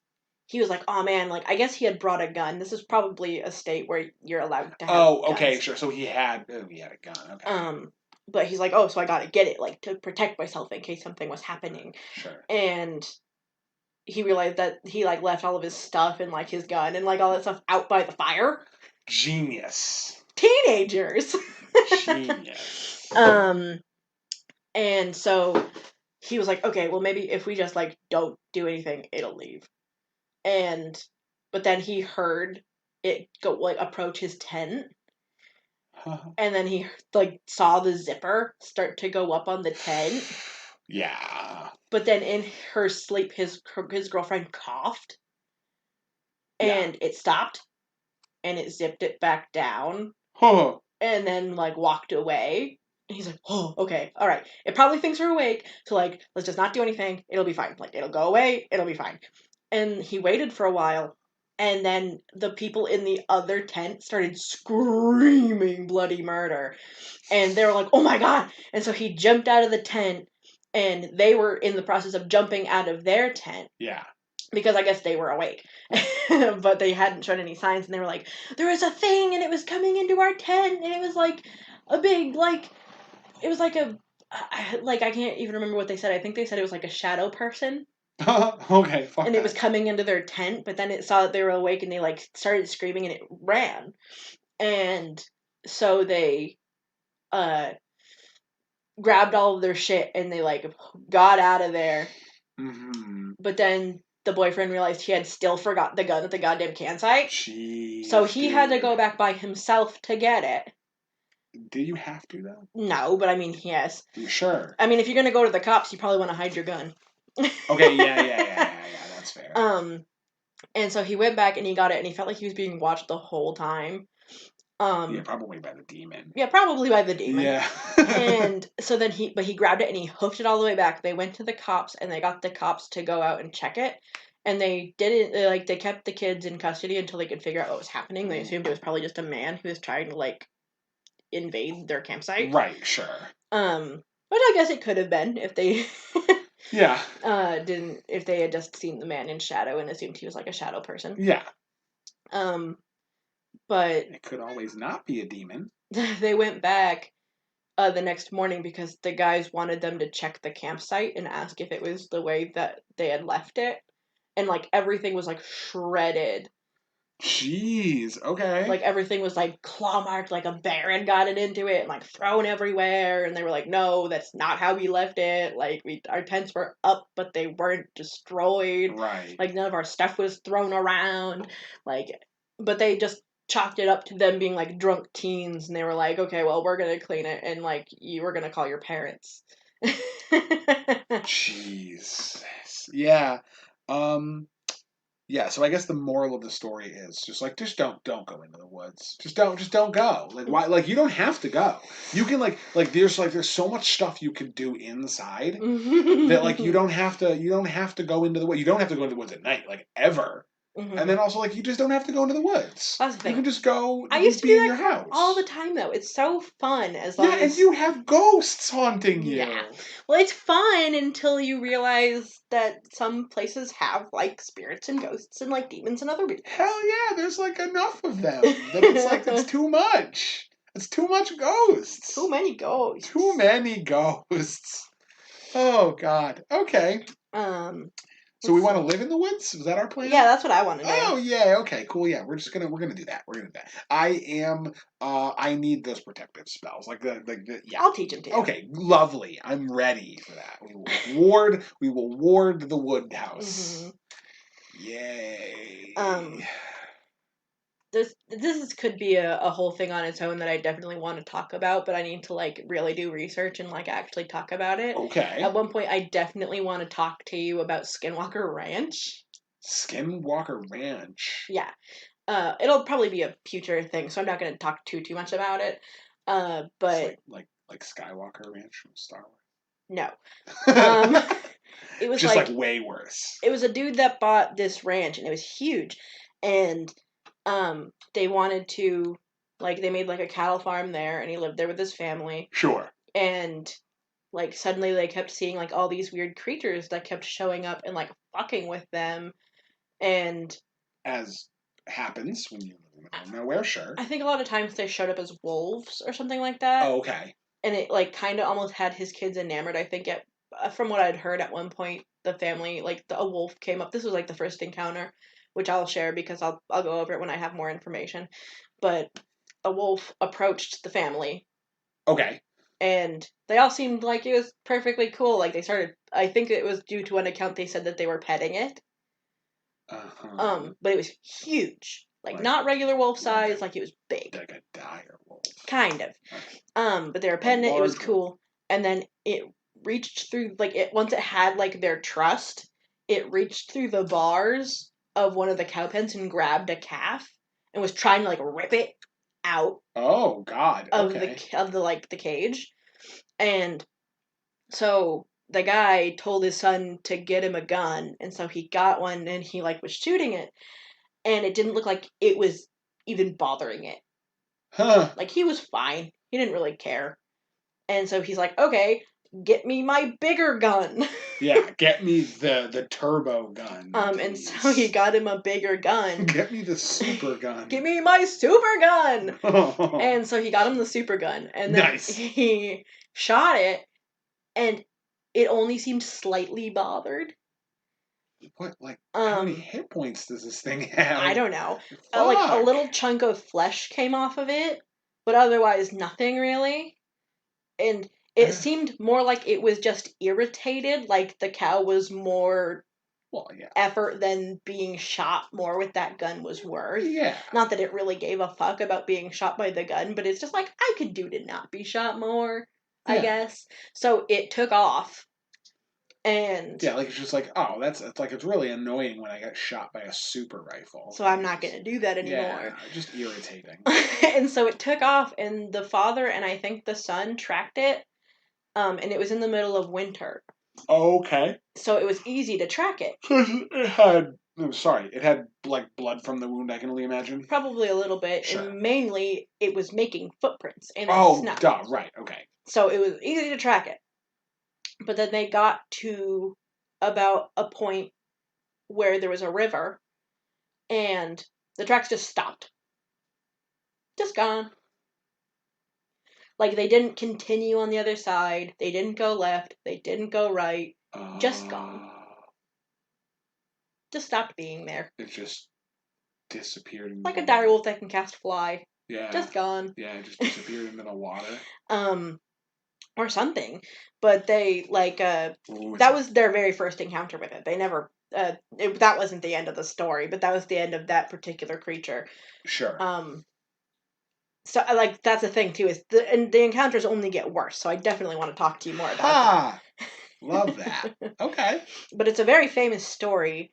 he was like, oh man, like, I guess he had brought a gun. This is probably a state where you're allowed to have okay, guns. Sure. So he had a gun. Okay. But he's like, oh, so I gotta get it, like, to protect myself in case something was happening. Sure. And he realized that he, like, left all of his stuff and, like, his gun and, like, all that stuff out by the fire. Genius. Teenagers. Genius. And so he was like, okay, well, maybe if we just, like, don't do anything, it'll leave. But then he heard it go, like, approach his tent. And then he, like, saw the zipper start to go up on the tent. Yeah. But then in her sleep, his girlfriend coughed. And it stopped. And it zipped it back down. And then, like, walked away. And he's like, oh, okay, all right. It probably thinks we're awake. So, like, let's just not do anything. It'll be fine. Like, it'll go away. It'll be fine. And he waited for a while. And then the people in the other tent started screaming bloody murder. And they were like, oh my God. And so he jumped out of the tent, and they were in the process of jumping out of their tent. Yeah. Because I guess they were awake. But they hadn't shown any signs, and they were like, there was a thing, and it was coming into our tent, and it was like a big, like, it was like I can't even remember what they said. I think they said it was like a shadow person. Okay, fuck And that. it was coming into their tent, but then it saw that they were awake, and they, like, started screaming, and it ran. And so they grabbed all of their shit, and they, like, got out of there. Mm-hmm. But then the boyfriend realized he had still forgot the gun at the goddamn campsite. Jeez, so he had to go back by himself to get it. Do you have to, though? No, but I mean, yes. You sure? I mean, if you're gonna go to the cops, you probably want to hide your gun. Okay, yeah, that's fair. And so he went back and he got it, and he felt like he was being watched the whole time. Yeah, probably by the demon. Yeah, probably by the demon. Yeah. And so then he grabbed it and he hooked it all the way back. They went to the cops, and they got the cops to go out and check it. And they didn't, they kept the kids in custody until they could figure out what was happening. They assumed it was probably just a man who was trying to, like, invade their campsite. Right, sure. But I guess it could have been if they Yeah. if they had just seen the man in shadow and assumed he was like a shadow person. Yeah. But it could always not be a demon. They went back the next morning because the guys wanted them to check the campsite and ask if it was the way that they had left it. And, like, everything was, like, shredded. Jeez, okay. Like, everything was, like, claw-marked, like a bear had gotten into it and, like, thrown everywhere. And they were like, no, that's not how we left it. Like, our tents were up, but they weren't destroyed. Right. Like, none of our stuff was thrown around. Like, but they just chalked it up to them being, like, drunk teens. And they were like, okay, well, we're gonna clean it. And, like, you were gonna call your parents. Jeez. Yeah. Yeah, so I guess the moral of the story is just don't go into the woods. Just don't go. Like why you don't have to go. You can there's so much stuff you can do inside that you don't have to go into the woods. You don't have to go into the woods at night, ever. Mm-hmm. And then also you just don't have to go into the woods. That's the thing. You can just go. I used to be in your house all the time though. It's so fun as long as and you have ghosts haunting you. Yeah. Well, it's fun until you realize that some places have spirits and ghosts and demons and other beasts. Hell yeah, there's enough of them that it's too much. It's too much ghosts. Too many ghosts. Too many ghosts. Oh God. Okay. So we want to live in the woods? Is that our plan? Yeah, that's what I want to do. Oh yeah, okay, cool. Yeah, we're gonna do that. We're gonna do that. I need those protective spells. Yeah. I'll teach them to you. Okay, lovely. I'm ready for that. We will ward the wood house. Mm-hmm. Yay. This could be a whole thing on its own that I definitely want to talk about, but I need to really do research and actually talk about it. Okay. At one point, I definitely want to talk to you about Skinwalker Ranch. Skinwalker Ranch. Yeah. It'll probably be a future thing, so I'm not going to talk too much about it. But it's like Skywalker Ranch from Star Wars. No. It was just way worse. It was a dude that bought this ranch, and it was huge, and they wanted to, they made a cattle farm there, and he lived there with his family. Sure. And suddenly they kept seeing all these weird creatures that kept showing up and fucking with them, and as happens when you live in the middle of nowhere, sure. I think a lot of times they showed up as wolves or something like that. Oh, okay. And it kind of almost had his kids enamored. I think from what I'd heard at one point, the family a wolf came up. This was the first encounter, which I'll share because I'll go over it when I have more information. But a wolf approached the family. Okay. And they all seemed like it was perfectly cool. They started, I think it was due to an account they said that they were petting it. Uh-huh. But it was huge. Not regular wolf size, it was big. Like a dire wolf. Kind of. Okay. But they were petting it, it was cool. And then it reached through, once it had, their trust, it reached through the bars of one of the cow pens and grabbed a calf and was trying to rip it out. Oh God! Okay. Of the cage, and so the guy told his son to get him a gun, and so he got one and he was shooting it, and it didn't look like it was even bothering it. Huh? He was fine. He didn't really care, and so he's like, okay. Get me my bigger gun. Yeah, get me the turbo gun. Please. And so he got him a bigger gun. Get me the super gun. Give me my super gun. And so he got him the super gun, and then nice. He shot it, and it only seemed slightly bothered. What how many hit points does this thing have? I don't know. A little chunk of flesh came off of it, but otherwise nothing really. And it seemed more like it was just irritated, the cow was more effort than being shot more with that gun was worth. Yeah. Not that it really gave a fuck about being shot by the gun, but it's just I could do to not be shot more, I guess. So it took off. And yeah, it's just it's really annoying when I get shot by a super rifle. So I'm not gonna do that anymore. Yeah, just irritating. And so it took off, and the father and I think the son tracked it. And it was in the middle of winter. Okay. So it was easy to track it. It had I'm sorry. It had like blood from the wound. I can only imagine. Probably a little bit, Sure. and mainly it was making footprints in the Oh, snow. duh. Right. Okay. So it was easy to track it. But then they got to about a point where there was a river, and the tracks just stopped. Just gone. Like, they didn't continue on the other side. They didn't go left. They didn't go right. Just gone. Just stopped being there. It just disappeared. Like a direwolf that can cast fly. Yeah. Just gone. Yeah, it just disappeared into the water. Or something. But they, like, that was their very first encounter with it. They never, that wasn't the end of the story, but that was the end of that particular creature. Sure. So, like, that's the thing, too, is the encounters only get worse, so I definitely want to talk to you more about that. Love that. Okay. But it's a very famous story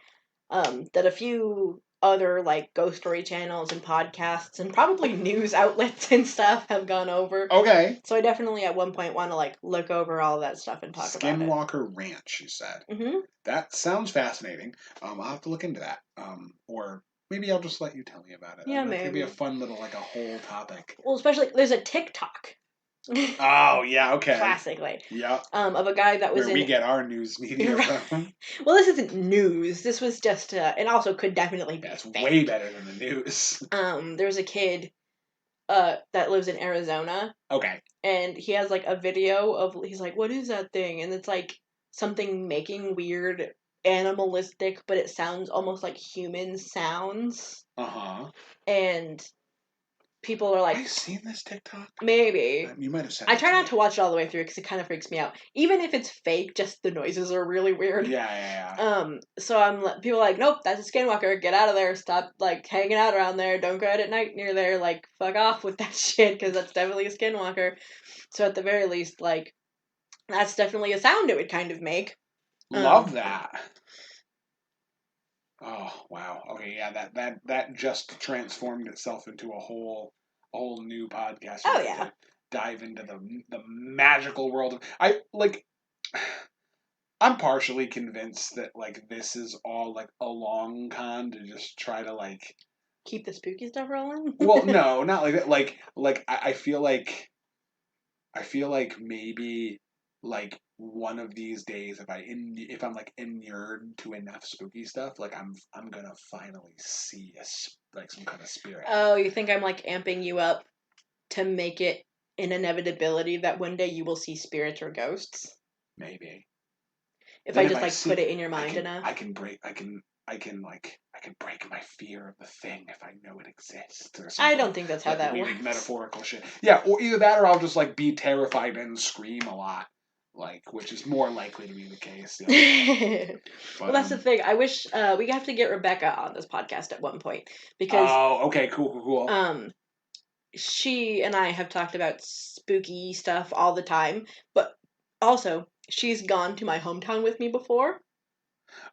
that a few other, like, ghost story channels and podcasts and probably news outlets and stuff have gone over. Okay. So I definitely at one point want to, like, look over all that stuff and talk about it. Skinwalker Ranch, you said. Mm-hmm. That sounds fascinating. I'll have to look into that. Or maybe I'll just let you tell me about it. Yeah, That maybe. could be a fun little, like, a whole topic. Well, especially, there's a TikTok. Oh, yeah, okay. Classically. Yeah. Of a guy that was where we get our news media from. Well, this isn't news. This was just, and also could definitely be That's fake. way better than the news. There was a kid that lives in Arizona. Okay. And he has, like, a video of, he's like, what is that thing? And it's, like, something making weird animalistic, but it sounds almost like human sounds. Uh-huh. And people are like... Have I seen this TikTok? Maybe. You might have said I try not to watch it all the way through because it kind of freaks me out. Even if it's fake, just the noises are really weird. Yeah. So people are like, nope, that's a skinwalker. Get out of there. Stop, like, hanging out around there. Don't go out at night near there. Like, fuck off with that shit because that's definitely a skinwalker. So at the very least, like, that's definitely a sound it would kind of make. Love that. Oh, wow. Okay, yeah, that just transformed itself into a whole new podcast. Oh, yeah. To dive into the magical world of... I'm partially convinced that, like, this is all, like, a long con to just try to, like... Keep the spooky stuff rolling? Well, no, not like that. I feel like maybe, like, one of these days, if I'm like inured to enough spooky stuff, like I'm gonna finally see some kind of spirit. Oh, you think I'm, like, amping you up to make it an inevitability that one day you will see spirits or ghosts? Maybe. If I just put it in your mind enough. I can break my fear of the thing if I know it exists. Or something. I don't think that's how that weird works. Metaphorical shit. Yeah, or either that or I'll just, like, be terrified and scream a lot. Like, which is more likely to be the case. Well, that's the thing. I wish we have to get Rebecca on this podcast at one point because. Oh, okay, cool. She and I have talked about spooky stuff all the time, but also she's gone to my hometown with me before.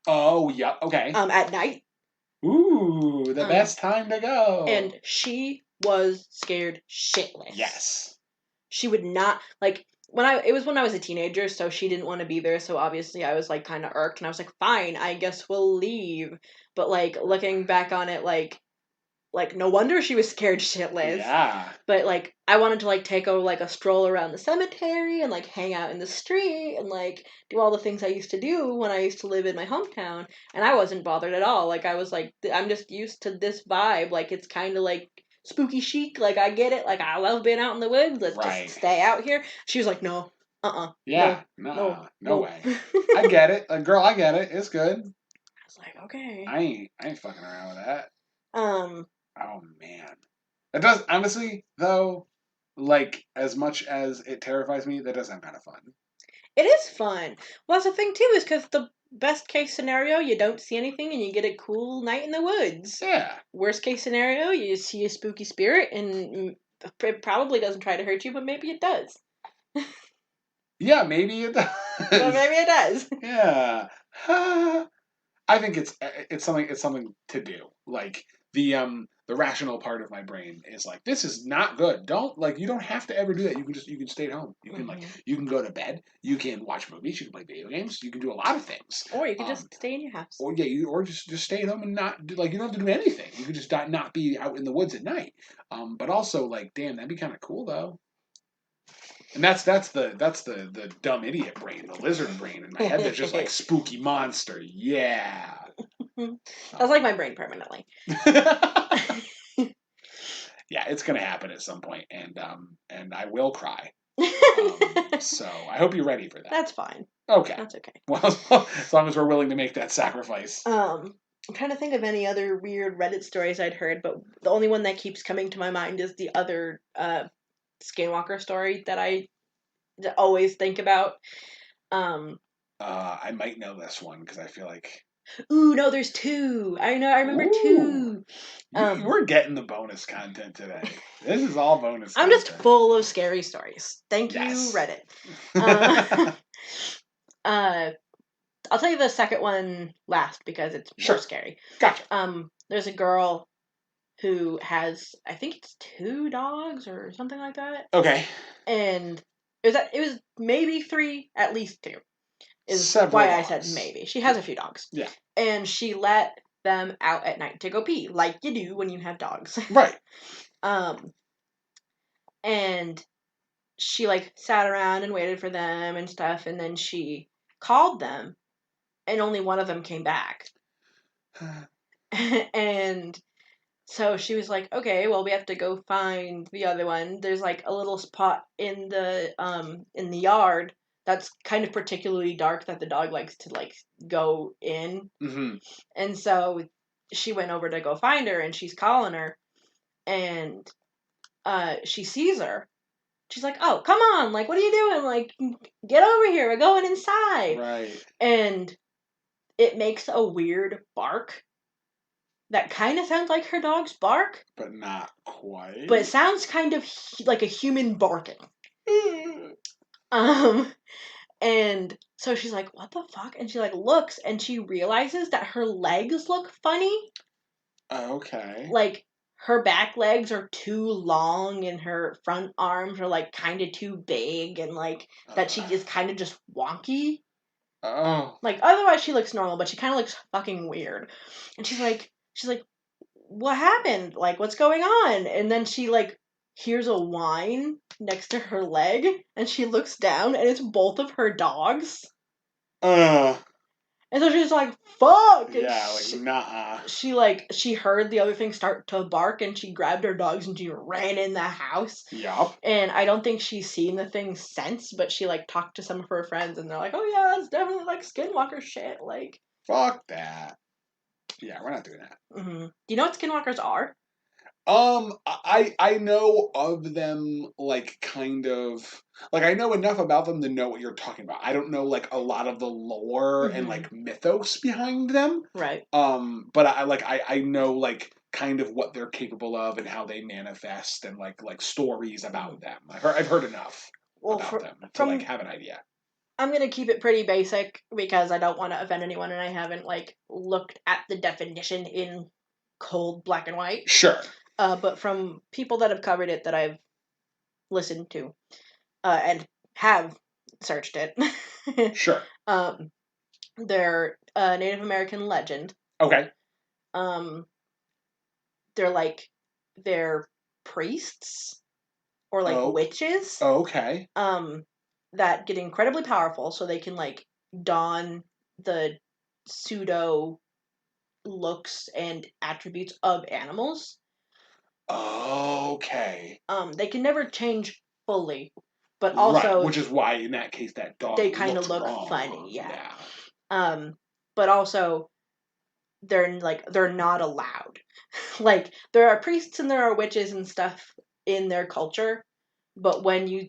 Oh, yeah, okay. At night. Ooh, the best time to go. And she was scared shitless. Yes. She would not, like, it was when I was a teenager, so she didn't want to be there, so obviously I was, like, kind of irked, and I was like, fine, I guess we'll leave. But, like, looking back on it, like, no wonder she was scared shitless. Yeah. But, like, I wanted to, like, take a stroll around the cemetery and, like, hang out in the street and, like, do all the things I used to do when I used to live in my hometown. And I wasn't bothered at all. Like, I was like, I'm just used to this vibe. Like, it's kind of, like, spooky chic. Like, I get it. Like, I love being out in the woods. Let's just stay out here. She was like, no. Yeah. No way. I get it. Like, girl, I get it. It's good. I was like, okay. I ain't fucking around with that. Oh, man. That does, honestly, though, like, as much as it terrifies me, that does sound kind of fun. It is fun. Well, that's the thing, too, is because the best case scenario, you don't see anything and you get a cool night in the woods. Yeah. Worst case scenario, you see a spooky spirit and it probably doesn't try to hurt you, but maybe it does. Yeah, maybe it does. Well, maybe it does. Yeah. I think it's something to do. Like, the the rational part of my brain is like, this is not good. You don't have to ever do that. You can stay at home. You can you can go to bed. You can watch movies. You can play video games. You can do a lot of things. Or you can just stay in your house. Or just stay at home and not you don't have to do anything. You could just not be out in the woods at night. But also like, damn, that'd be kind of cool though. And that's the dumb idiot brain, the lizard brain in my head that's just like spooky monster. Yeah. That's like my brain permanently. Yeah, it's gonna happen at some point, and I will cry. So I hope you're ready for that. That's fine. Okay. That's okay. Well, as long as we're willing to make that sacrifice. I'm trying to think of any other weird Reddit stories I'd heard, but the only one that keeps coming to my mind is the other Skinwalker story that I always think about. I might know this one because I feel like. Ooh, no, there's two. I remember two. We're getting the bonus content today. This is all bonus I'm content. just full of scary stories. Thank you, Reddit. I'll tell you the second one last because it's more scary. Gotcha. There's a girl who has, I think it's 2 dogs or something like that. Okay. And it was maybe 3, at least 2. Is Several why dogs. I said maybe. She has a few dogs. Yeah. And she let them out at night to go pee, like you do when you have dogs. Right. And she like sat around and waited for them and stuff, and then she called them, and only one of them came back. And so she was like, okay, well, we have to go find the other one. There's like a little spot in the yard that's kind of particularly dark that the dog likes to like go in. Mm-hmm. And so she went over to go find her, and she's calling her, and she sees her. She's like, oh, come on, like, what are you doing? Like, get over here, we're going inside. Right. And it makes a weird bark that kind of sounds like her dog's bark. But not quite. But it sounds kind of like a human barking. And so she's like, what the fuck? And she like looks, and she realizes that her legs look funny. Okay. Like, her back legs are too long, and her front arms are like kind of too big, and like that she is kind of just wonky. Oh. Like, otherwise she looks normal, but she kind of looks fucking weird. And she's like, what happened? Like, what's going on? And then she like hears a whine next to her leg, and she looks down, and it's both of her dogs. And so she's like, fuck! Yeah, like, nah. She heard the other thing start to bark, and she grabbed her dogs, and she ran in the house. Yup. And I don't think she's seen the thing since, but she, like, talked to some of her friends, and they're like, oh yeah, that's definitely, like, Skinwalker shit, like. Fuck that. Yeah, we're not doing that. Mm-hmm. Do you know what Skinwalkers are? I know of them, like, kind of, like, I know enough about them to know what you're talking about. I don't know, like, a lot of the lore and, like, mythos behind them. Right. But I know, like, kind of what they're capable of and how they manifest and, like stories about them. I've heard enough about them to, like, have an idea. I'm going to keep it pretty basic because I don't want to offend anyone, and I haven't, like, looked at the definition in cold black and white. Sure. But from people that have covered it that I've listened to, and have searched it. Sure. They're a Native American legend. Okay. They're priests or like witches. Okay. That get incredibly powerful, so they can like don the pseudo looks and attributes of animals. Okay. They can never change fully, but also right, which is why in that case that dog they kind of look wrong. funny, yeah. But also they're not allowed. Like, there are priests and there are witches and stuff in their culture, but when you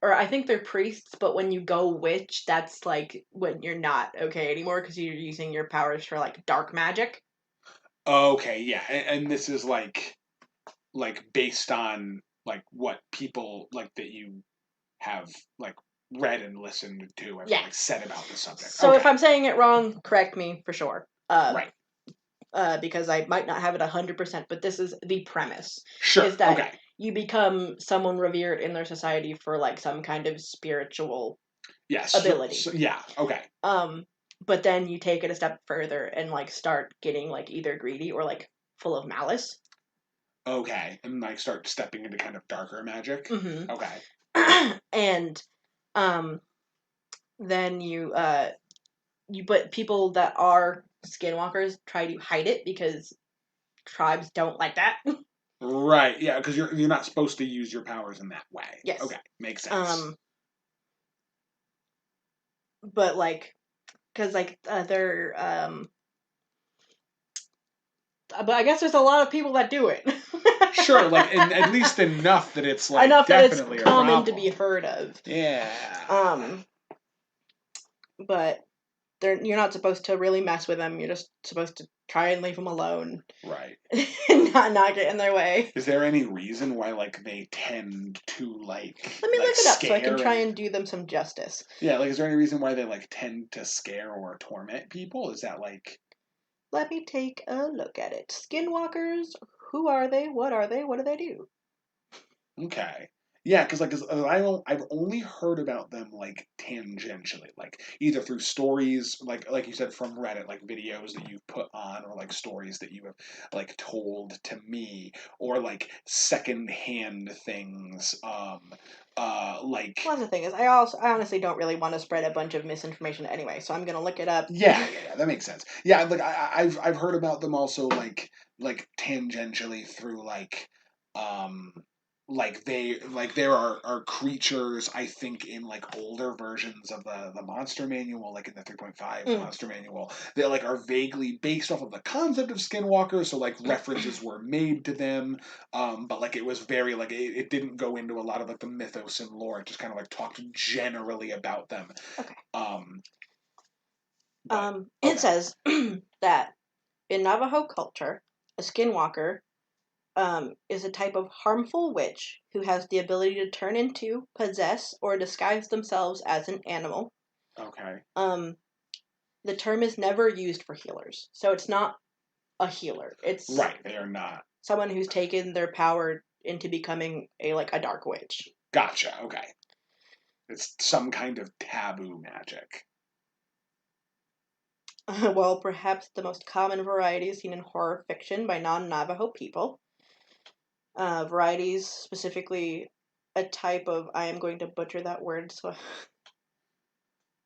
or I think they're priests, but when you go witch, that's like when you're not okay anymore because you're using your powers for like dark magic. Okay, yeah, and this is like based on like what people like that you have like read and listened to and like said about the subject. So if I'm saying it wrong, correct me for sure. Right. because I might not have it 100%, but this is the premise. Sure. Is that Okay. you become someone revered in their society for like some kind of spiritual Yes. ability. So, yeah. Okay. But then you take it a step further and like start getting like either greedy or like full of malice. Okay. And like start stepping into kind of darker magic. Mm-hmm. Okay. And then but people that are skinwalkers try to hide it because tribes don't like that. Right. Yeah, because you're not supposed to use your powers in that way. Yes. Okay. Makes sense. But like, because like they're but I guess there's a lot of people that do it. Sure, like at least enough that it's like enough that it's definitely common to be heard of. Yeah. But you're not supposed to really mess with them. You're just supposed to try and leave them alone. Right. And not get in their way. Is there any reason why like they tend to like Let me like look it up so I can try and and do them some justice. Yeah, like is there any reason why they like tend to scare or torment people? Is that like Let me take a look at it. Skinwalkers, who are they? What are they? What do they do? Okay. Yeah, because like 'cause I've only heard about them like tangentially, like either through stories, like you said from Reddit, like videos that you've put on, or like stories that you have like told to me, or like secondhand things. Like Well, the thing is, I honestly don't really want to spread a bunch of misinformation anyway, so I'm gonna look it up. yeah, that makes sense. Yeah, like I've heard about them also like tangentially through like there are creatures I think in like older versions of the monster manual, like in the 3.5 monster manual, that like are vaguely based off of the concept of skinwalkers, so like references were made to them, but like it was very like it didn't go into a lot of like the mythos and lore. It just kind of like talked generally about them. Okay. Okay. It says that in Navajo culture, a skinwalker is a type of harmful witch who has the ability to turn into, possess, or disguise themselves as an animal. Okay. The term is never used for healers, so it's not a healer. It's right. They are not someone who's taken their power into becoming a dark witch. Gotcha. Okay. It's some kind of taboo magic. Well, perhaps the most common variety seen in horror fiction by non-Navajo people. Varieties, specifically a type of, I am going to butcher that word, so...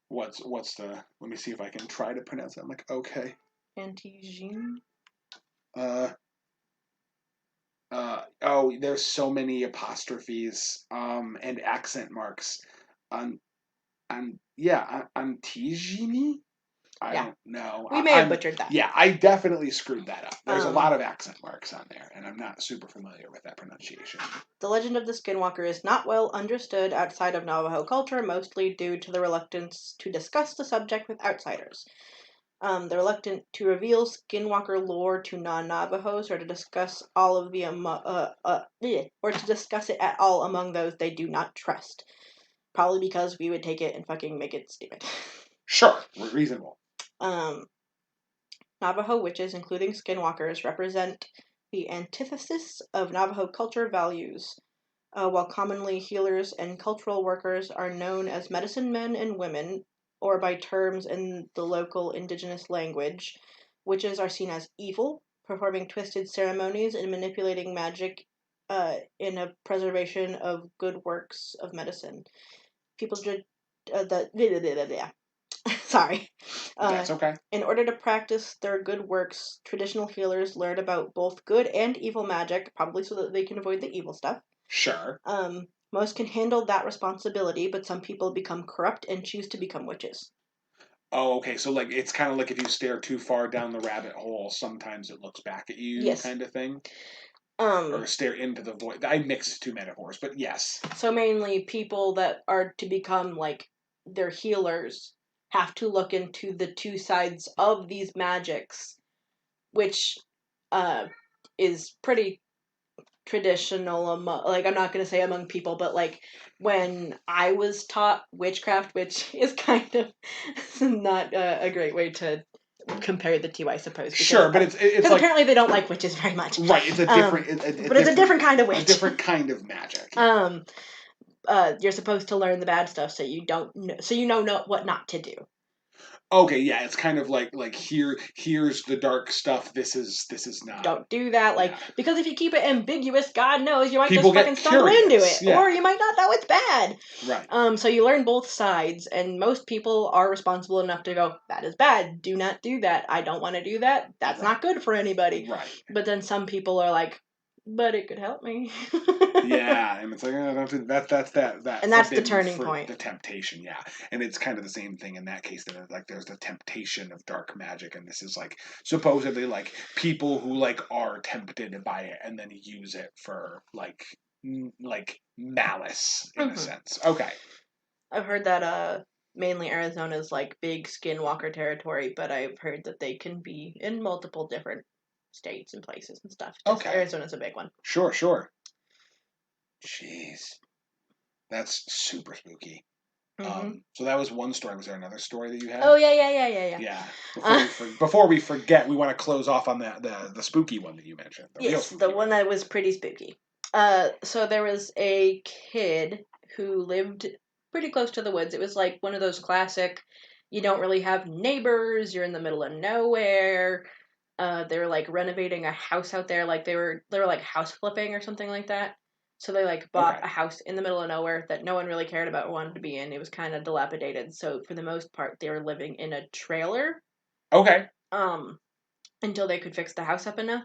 What's the, let me see if I can try to pronounce it. I'm like, okay. Antigene? Oh, there's so many apostrophes, and accent marks. Antigene? I don't know. We may have butchered that. Yeah, I definitely screwed that up. There's a lot of accent marks on there, and I'm not super familiar with that pronunciation. The legend of the Skinwalker is not well understood outside of Navajo culture, mostly due to the reluctance to discuss the subject with outsiders. They're reluctant to reveal Skinwalker lore to non-Navajos or to discuss or to discuss it at all among those they do not trust. Probably because we would take it and fucking make it stupid. Sure, reasonable. Navajo witches, including skinwalkers, represent the antithesis of Navajo culture values. While commonly healers and cultural workers are known as medicine men and women, or by terms in the local indigenous language, witches are seen as evil, performing twisted ceremonies and manipulating magic in a preservation of good works of medicine. People sorry. That's okay. In order to practice their good works, traditional healers learn about both good and evil magic, probably so that they can avoid the evil stuff. Sure. Most can handle that responsibility, but some people become corrupt and choose to become witches. Oh, okay. So, like, it's kind of like if you stare too far down the rabbit hole, sometimes it looks back at you, yes. kind of thing. Or stare into the void. I mixed two metaphors, but yes. So mainly, people that are to become like their healers have to look into the two sides of these magics, which is pretty traditional among, like, I'm not going to say among people, but like when I was taught witchcraft, which is kind of not a great way to compare the two, I suppose. Sure, but it's like apparently they don't like witches very much. Right, it's a different, but it's a different kind of witch. A different kind of magic. You're supposed to learn the bad stuff so you know what not to do. Okay, yeah, it's kind of like here's the dark stuff. This is not. Don't do that, because if you keep it ambiguous, God knows you might People just fucking stumble into it, yeah. or you might not know it's bad. Right. So you learn both sides, and most people are responsible enough to go, that is bad. Do not do that. I don't want to do that. That's not good for anybody. Right. But then some people are like, but it could help me. Yeah, and it's like that's that. And that's the turning point. The temptation, yeah, and it's kind of the same thing in that case. That like there's the temptation of dark magic, and this is like supposedly like people who like are tempted by it and then use it for like malice in a sense. Okay, I've heard that mainly Arizona is like big Skinwalker territory, but I've heard that they can be in multiple different states and places and stuff. Okay. Arizona's a big one. Sure. Jeez. That's super spooky. So that was one story. Was there another story that you had? Oh, yeah. Yeah. Before we forget, we want to close off on the spooky one that you mentioned. The one that was pretty spooky. So there was a kid who lived pretty close to the woods. It was like one of those classic, you don't really have neighbors, you're in the middle of nowhere. They were like renovating a house out there, like they were like house flipping or something like that. So they like bought a house in the middle of nowhere that no one really cared about or wanted to be in. It was kind of dilapidated. So for the most part, they were living in a trailer. Okay. Until they could fix the house up enough,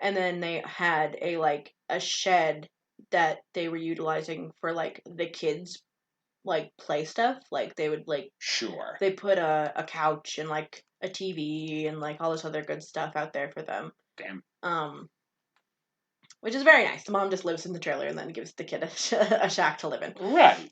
and then they had a shed that they were utilizing for like the kids like play stuff. Like they would sure they put a couch and like a TV and like all this other good stuff out there for them. Damn. Which is very nice. The mom just lives in the trailer and then gives the kid a shack to live in. Right.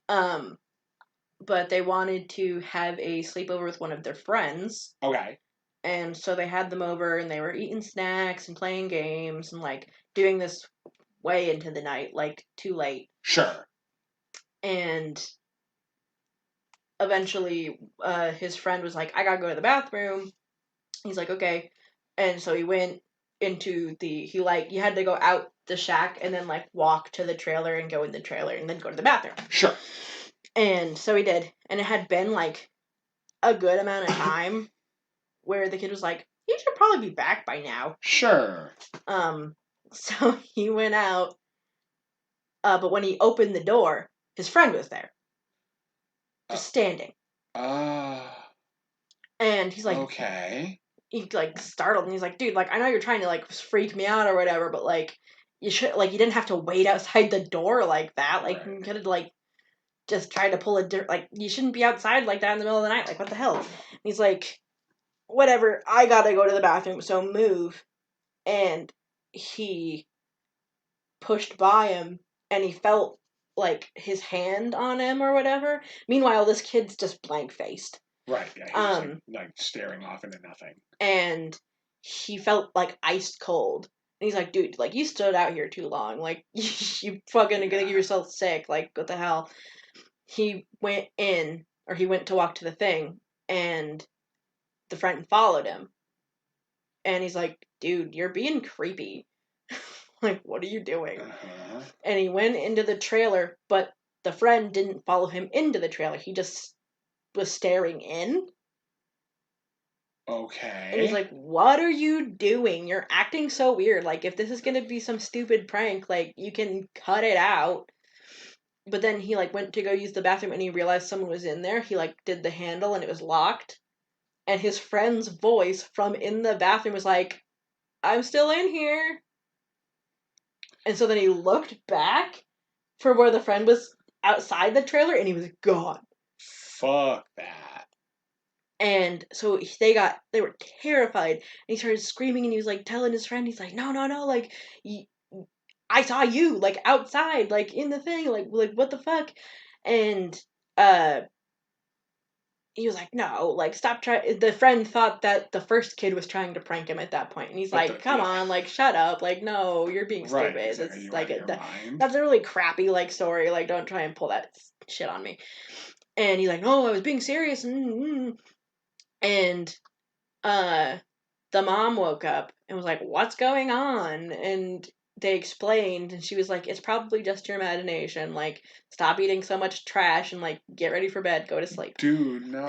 But they wanted to have a sleepover with one of their friends. Okay. And so they had them over and they were eating snacks and playing games and like doing this way into the night, like too late. Sure. And eventually his friend was like, I gotta go to the bathroom. He's like, okay. And so he went into you had to go out the shack and then like walk to the trailer and go in the trailer and then go to the bathroom. Sure. And so he did. And it had been like a good amount of time where the kid was like, you should probably be back by now. Sure. So he went out, but when he opened the door, his friend was there. Just standing. And he's like, okay. He like startled and he's like, dude, like I know you're trying to like freak me out or whatever, but like you should you didn't have to wait outside the door like that. Like you could have like just tried to pull you shouldn't be outside like that in the middle of the night. Like what the hell? And he's like, whatever, I gotta go to the bathroom, so move. And he pushed by him and he felt like his hand on him or whatever. Meanwhile, this kid's just blank faced. Right, yeah, he's like staring off into nothing. And he felt like ice cold. And he's like, dude, like you stood out here too long. Like you fucking gonna get yourself sick. Like what the hell? He went to walk to the thing and the friend followed him. And he's like, dude, you're being creepy. Like, what are you doing? Uh-huh. And he went into the trailer, but the friend didn't follow him into the trailer. He just was staring in. Okay. And he's like, what are you doing? You're acting so weird. Like, if this is going to be some stupid prank, like, you can cut it out. But then he, like, went to go use the bathroom and he realized someone was in there. He, like, did the handle and it was locked. And his friend's voice from in the bathroom was like, I'm still in here. And so then he looked back for where the friend was outside the trailer and he was gone. Fuck that. And so they were terrified. And he started screaming and he was like telling his friend, he's like, no, like, I saw you, like, outside, like, in the thing, like, what the fuck? And, he was like, no, like, stop trying. The friend thought that the first kid was trying to prank him at that point. And he's like, come on, like, shut up. Like, no, you're being stupid. Right. It's like, that's a really crappy, like, story. Like, don't try and pull that shit on me. And he's like, no, I was being serious. And the mom woke up and was like, "What's going on?" And they explained, and she was like, "It's probably just your imagination. Like, stop eating so much trash and like get ready for bed, go to sleep." Dude, no.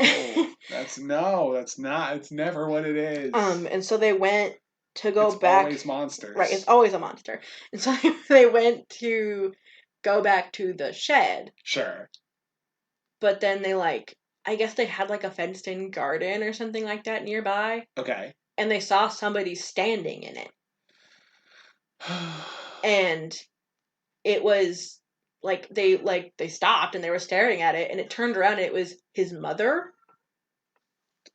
That's not. It's never what it is. And so they went to go It's back. always monsters. Right, it's always a monster. And so they went to go back to the shed. Sure. But then they I guess they had like a fenced in garden or something like that nearby. Okay. And they saw somebody standing in it. And it was they stopped and they were staring at it, and it turned around and it was his mother.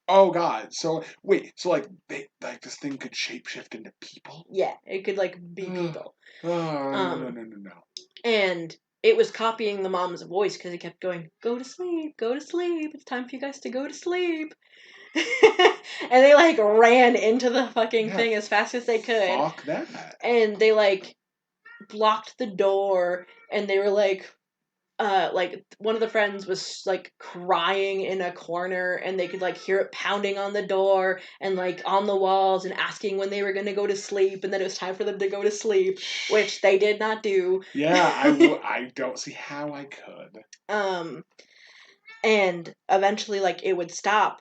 Oh God! So wait, so they this thing could shapeshift into people? Yeah, it could be people. No. And it was copying the mom's voice because it kept going, "Go to sleep, go to sleep. It's time for you guys to go to sleep." And they ran into the fucking thing as fast as they could. Fuck that. And they blocked the door, and they were one of the friends was crying in a corner, and they could hear it pounding on the door and on the walls and asking when they were going to go to sleep, and then it was time for them to go to sleep, which they did not do. Yeah, I don't see how I could. And eventually it would stop,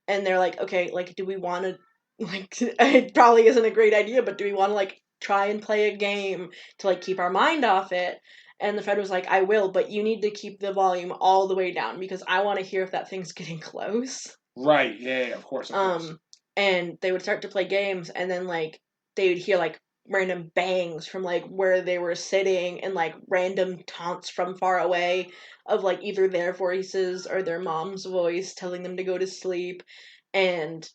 and they're like, okay, do we want to it probably isn't a great idea, but do we want to try and play a game to keep our mind off it? And the friend was like, I will, but you need to keep the volume all the way down because I want to hear if that thing's getting close. Right, yeah, of course. And they would start to play games, and then they would hear random bangs from where they were sitting, and random taunts from far away of either their voices or their mom's voice telling them to go to sleep. And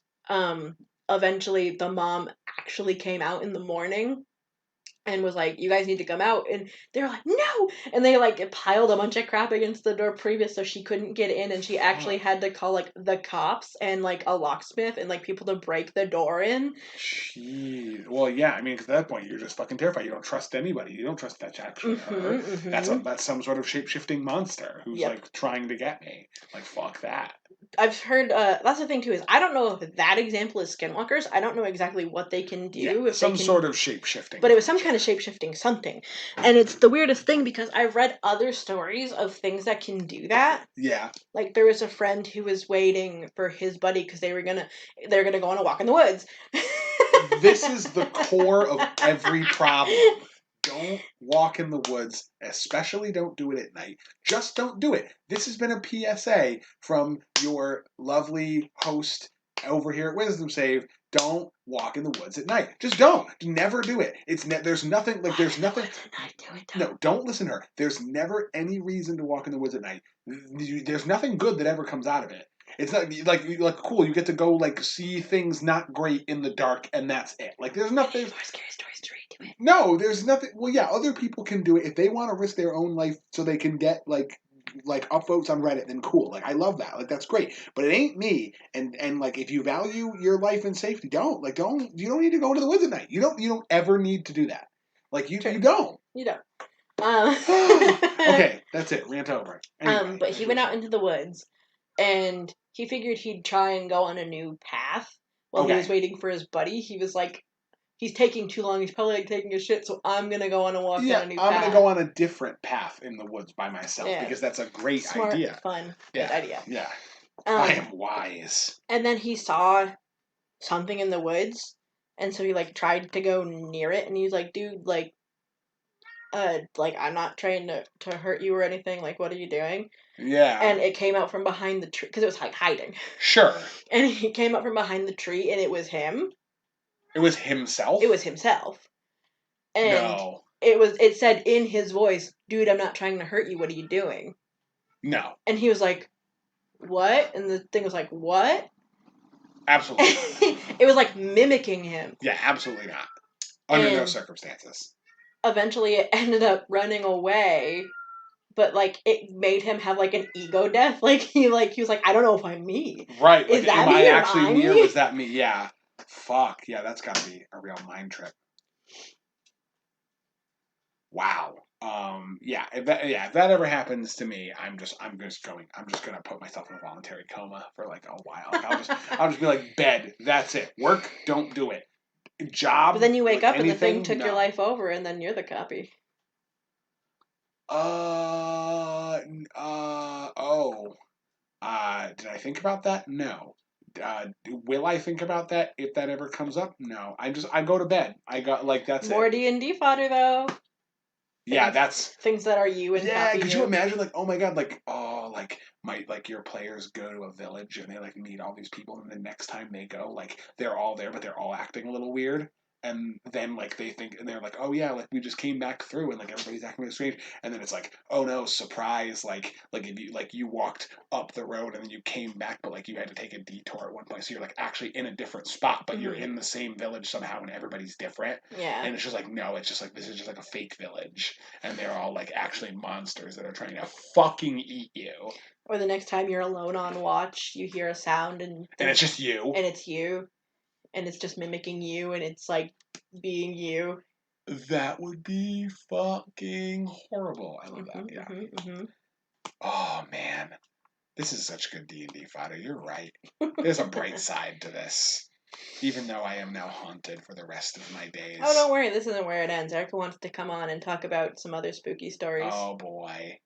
eventually the mom actually came out in the morning and was like, "You guys need to come out." And they were like, "No!" And they piled a bunch of crap against the door previous, so she couldn't get in, and she actually had to call the cops and a locksmith and people to break the door in. Jeez. Well, yeah. I mean, because at that point you're just fucking terrified. You don't trust anybody. You don't trust that's actually her. That's some sort of shape-shifting monster who's trying to get me. Fuck that. I've heard that's the thing too, is I don't know if that example is Skinwalkers. I don't know exactly what they can do. Yeah, if some sort of shape-shifting. But it was some kind of shape-shifting something. And it's the weirdest thing because I've read other stories of things that can do that. Yeah. There was a friend who was waiting for his buddy because they were gonna go on a walk in the woods. This is the core of every problem. Don't walk in the woods, especially don't do it at night. Just don't do it. This has been a PSA from your lovely host over here at Wisdom Save. Don't walk in the woods at night. Just don't. Never do it. There's nothing there's nothing. No, don't listen to her. There's never any reason to walk in the woods at night. There's nothing good that ever comes out of it. It's not cool. You get to go see things not great in the dark, and that's it. There's nothing. More scary stories to read. Do it. No, there's nothing. Well, yeah, other people can do it if they want to risk their own life so they can get upvotes on Reddit. Then cool. I love that. That's great. But it ain't me. And if you value your life and safety, don't you don't need to go into the woods at night. You don't ever need to do that. You don't. You don't. Okay, that's it. Rant over. Anyway, but he went out into the woods, and he figured he'd try and go on a new path while he was waiting for his buddy. He was like, he's taking too long. He's probably taking a shit, so I'm going to go on a walk down a new path. I'm going to go on a different path in the woods by myself because that's a great Smart, idea. Fun, good idea. Yeah. I am wise. And then he saw something in the woods, and so he tried to go near it, and he was like, dude, I'm not trying to hurt you or anything. What are you doing? Yeah. And it came out from behind the tree because it was hiding. Sure. And he came out from behind the tree, and it was him. It was himself? It was himself. And no. It said in his voice, dude, I'm not trying to hurt you. What are you doing? No. And he was like, what? And the thing was like, what? Absolutely. It was mimicking him. Yeah, absolutely not. Under no circumstances. Eventually, it ended up running away, but it made him have an ego death. He was like, I don't know if I'm me. Right. Is that am me? I actually me, or was that me? Yeah. Fuck. Yeah, that's got to be a real mind trip. Wow. If that ever happens to me, I'm just gonna put myself in a voluntary coma for like a while. Like I'll just be like, bed. That's it. Work, don't do it. Job, But then you wake like up and the thing anything, took your no. life over, and then you're the copy. Did I think about that? No. Will I think about that if that ever comes up? No. I go to bed. I got like that's More it. D&D fodder though. Yeah, things that are you and yeah. copy Could you. you imagine like, oh my god, like your players go to a village and they like meet all these people, and the next time they go, like they're all there, but they're all acting a little weird. And then like they think and they're like, oh yeah, like we just came back through and like everybody's acting really strange. And then it's like, oh no, surprise! Like if you walked up the road and then you came back, but like you had to take a detour at one point, so you're like actually in a different spot, but you're in the same village somehow, and everybody's different. Yeah. And it's just like, no, it's just like this is just like a fake village, and they're all like actually monsters that are trying to fucking eat you. Or the next time you're alone on watch, you hear a sound and it's just you. And it's you. And it's just mimicking you, and it's like being you. That would be fucking horrible. I love that. Yeah. Oh man, this is such good D&D fodder. You're right. There's a bright side to this, even though I am now haunted for the rest of my days. Oh, don't worry. This isn't where it ends. Erica wants to come on and talk about some other spooky stories. Oh boy.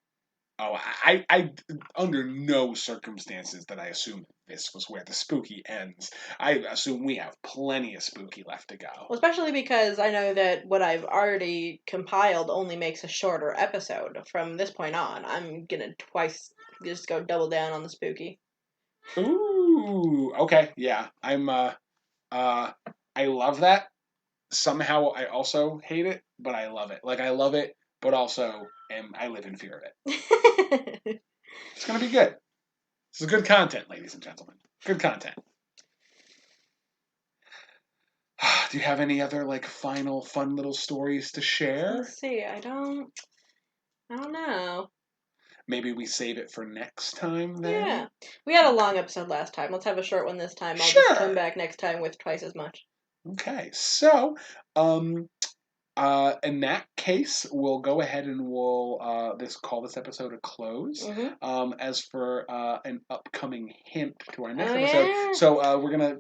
Oh, I under no circumstances did I assume this was where the spooky ends. I assume we have plenty of spooky left to go. Well, especially because I know that what I've already compiled only makes a shorter episode. From this point on, I'm gonna just go double down on the spooky. Ooh, okay, yeah. I love that. Somehow I also hate it, but I love it. Like I love it, but also I live in fear of it. It's gonna be good. This is good content, ladies and gentlemen. Good content. Do you have any other like final fun little stories to share? Let's see. I don't know. Maybe we save it for next time then? Yeah. We had a long episode last time. Let's have a short one this time. I'll Sure. just come back next time with twice as much. Okay. So, in that case, we'll go ahead and we'll call this episode a close. As for an upcoming hint to our next episode, yeah. so we're gonna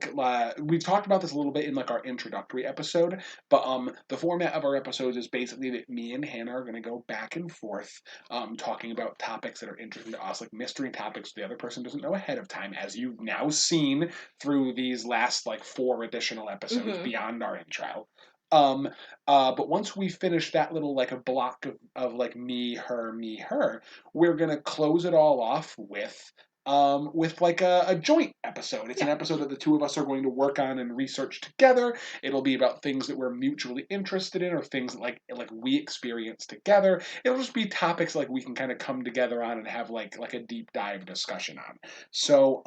we've talked about this a little bit in like our introductory episode, but the format of our episodes is basically that me and Hannah are gonna go back and forth, talking about topics that are interesting to us, like mystery topics the other person doesn't know ahead of time, as you've now seen through these last like 4 additional episodes beyond our intro. But once we finish that little like a block of like me, her, we're gonna close it all off with like a joint episode. It's an episode that the two of us are going to work on and research together. It'll be about things that we're mutually interested in, or things that, like we experience together. It'll just be topics like we can kind of come together on and have like a deep dive discussion on. So,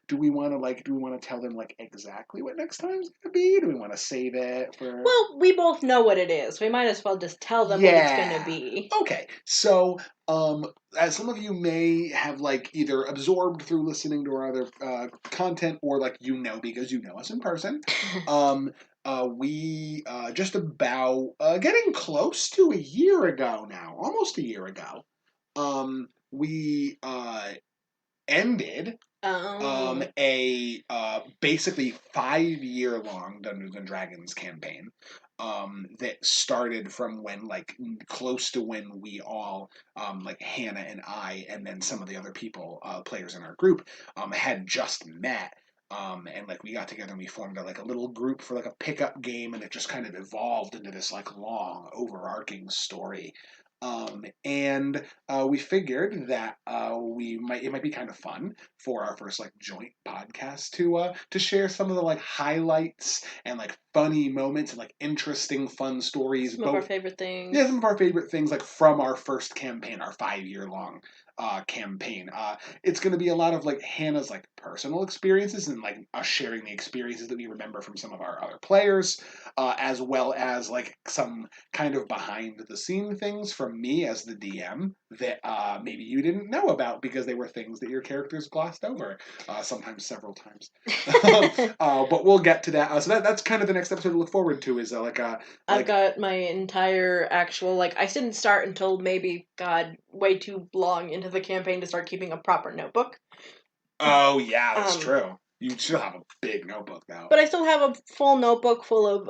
do we want to tell them like exactly what next time's gonna be? Do we want to save it for? Well, we both know what it is. We might as well just tell them what it's gonna be. Okay, so as some of you may have like either absorbed through listening to our other content, or like because you know us in person, we just about getting close to a year ago now, almost a year ago, we ended a basically 5-year long Dungeons and Dragons campaign that started from when like close to when we all like Hannah and I and then some of the other people players in our group had just met. And like we got together and we formed a little group for like a pickup game, and it just kind of evolved into this like long overarching story. And we figured that it might be kind of fun for our first like joint podcast to share some of the like highlights and like funny moments and like interesting fun stories. Some of our favorite things. Yeah, some of our favorite things like from our first campaign, our 5-year long campaign. It's going to be a lot of like Hannah's like personal experiences and like us sharing the experiences that we remember from some of our other players. as well as like some kind of behind the scene things from me as the DM that maybe you didn't know about because they were things that your characters glossed over, sometimes several times. But we'll get to that. So that's kind of the next episode to look forward to is I've got my entire actual, like, I didn't start until maybe, God, way too long into the campaign to start keeping a proper notebook. Oh, yeah, that's true. You still have a big notebook, though. But I still have a full notebook full of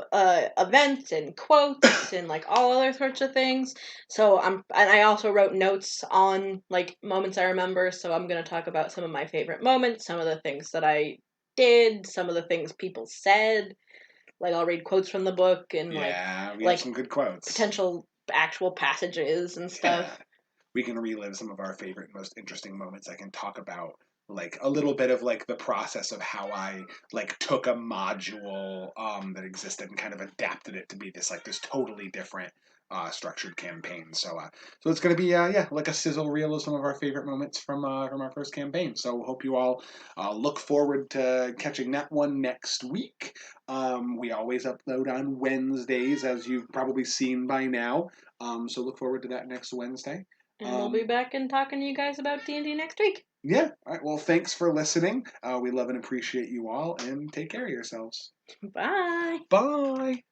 events and quotes and, like, all other sorts of things. So and I also wrote notes on, like, moments I remember, so I'm going to talk about some of my favorite moments, some of the things that I did, some of the things people said. Like, I'll read quotes from the book and, we have some good quotes. Potential actual passages and stuff. Yeah. We can relive some of our favorite, most interesting moments. I can talk about, like, a little bit of, like, the process of how I, like, took a module that existed and kind of adapted it to be this totally different structured campaign. So it's going to be, like a sizzle reel of some of our favorite moments from our first campaign. So hope you all look forward to catching that one next week. We always upload on Wednesdays, as you've probably seen by now. So look forward to that next Wednesday. And we'll be back and talking to you guys about D&D next week. Yeah. All right. Well, thanks for listening. We love and appreciate you all, and take care of yourselves. Bye. Bye.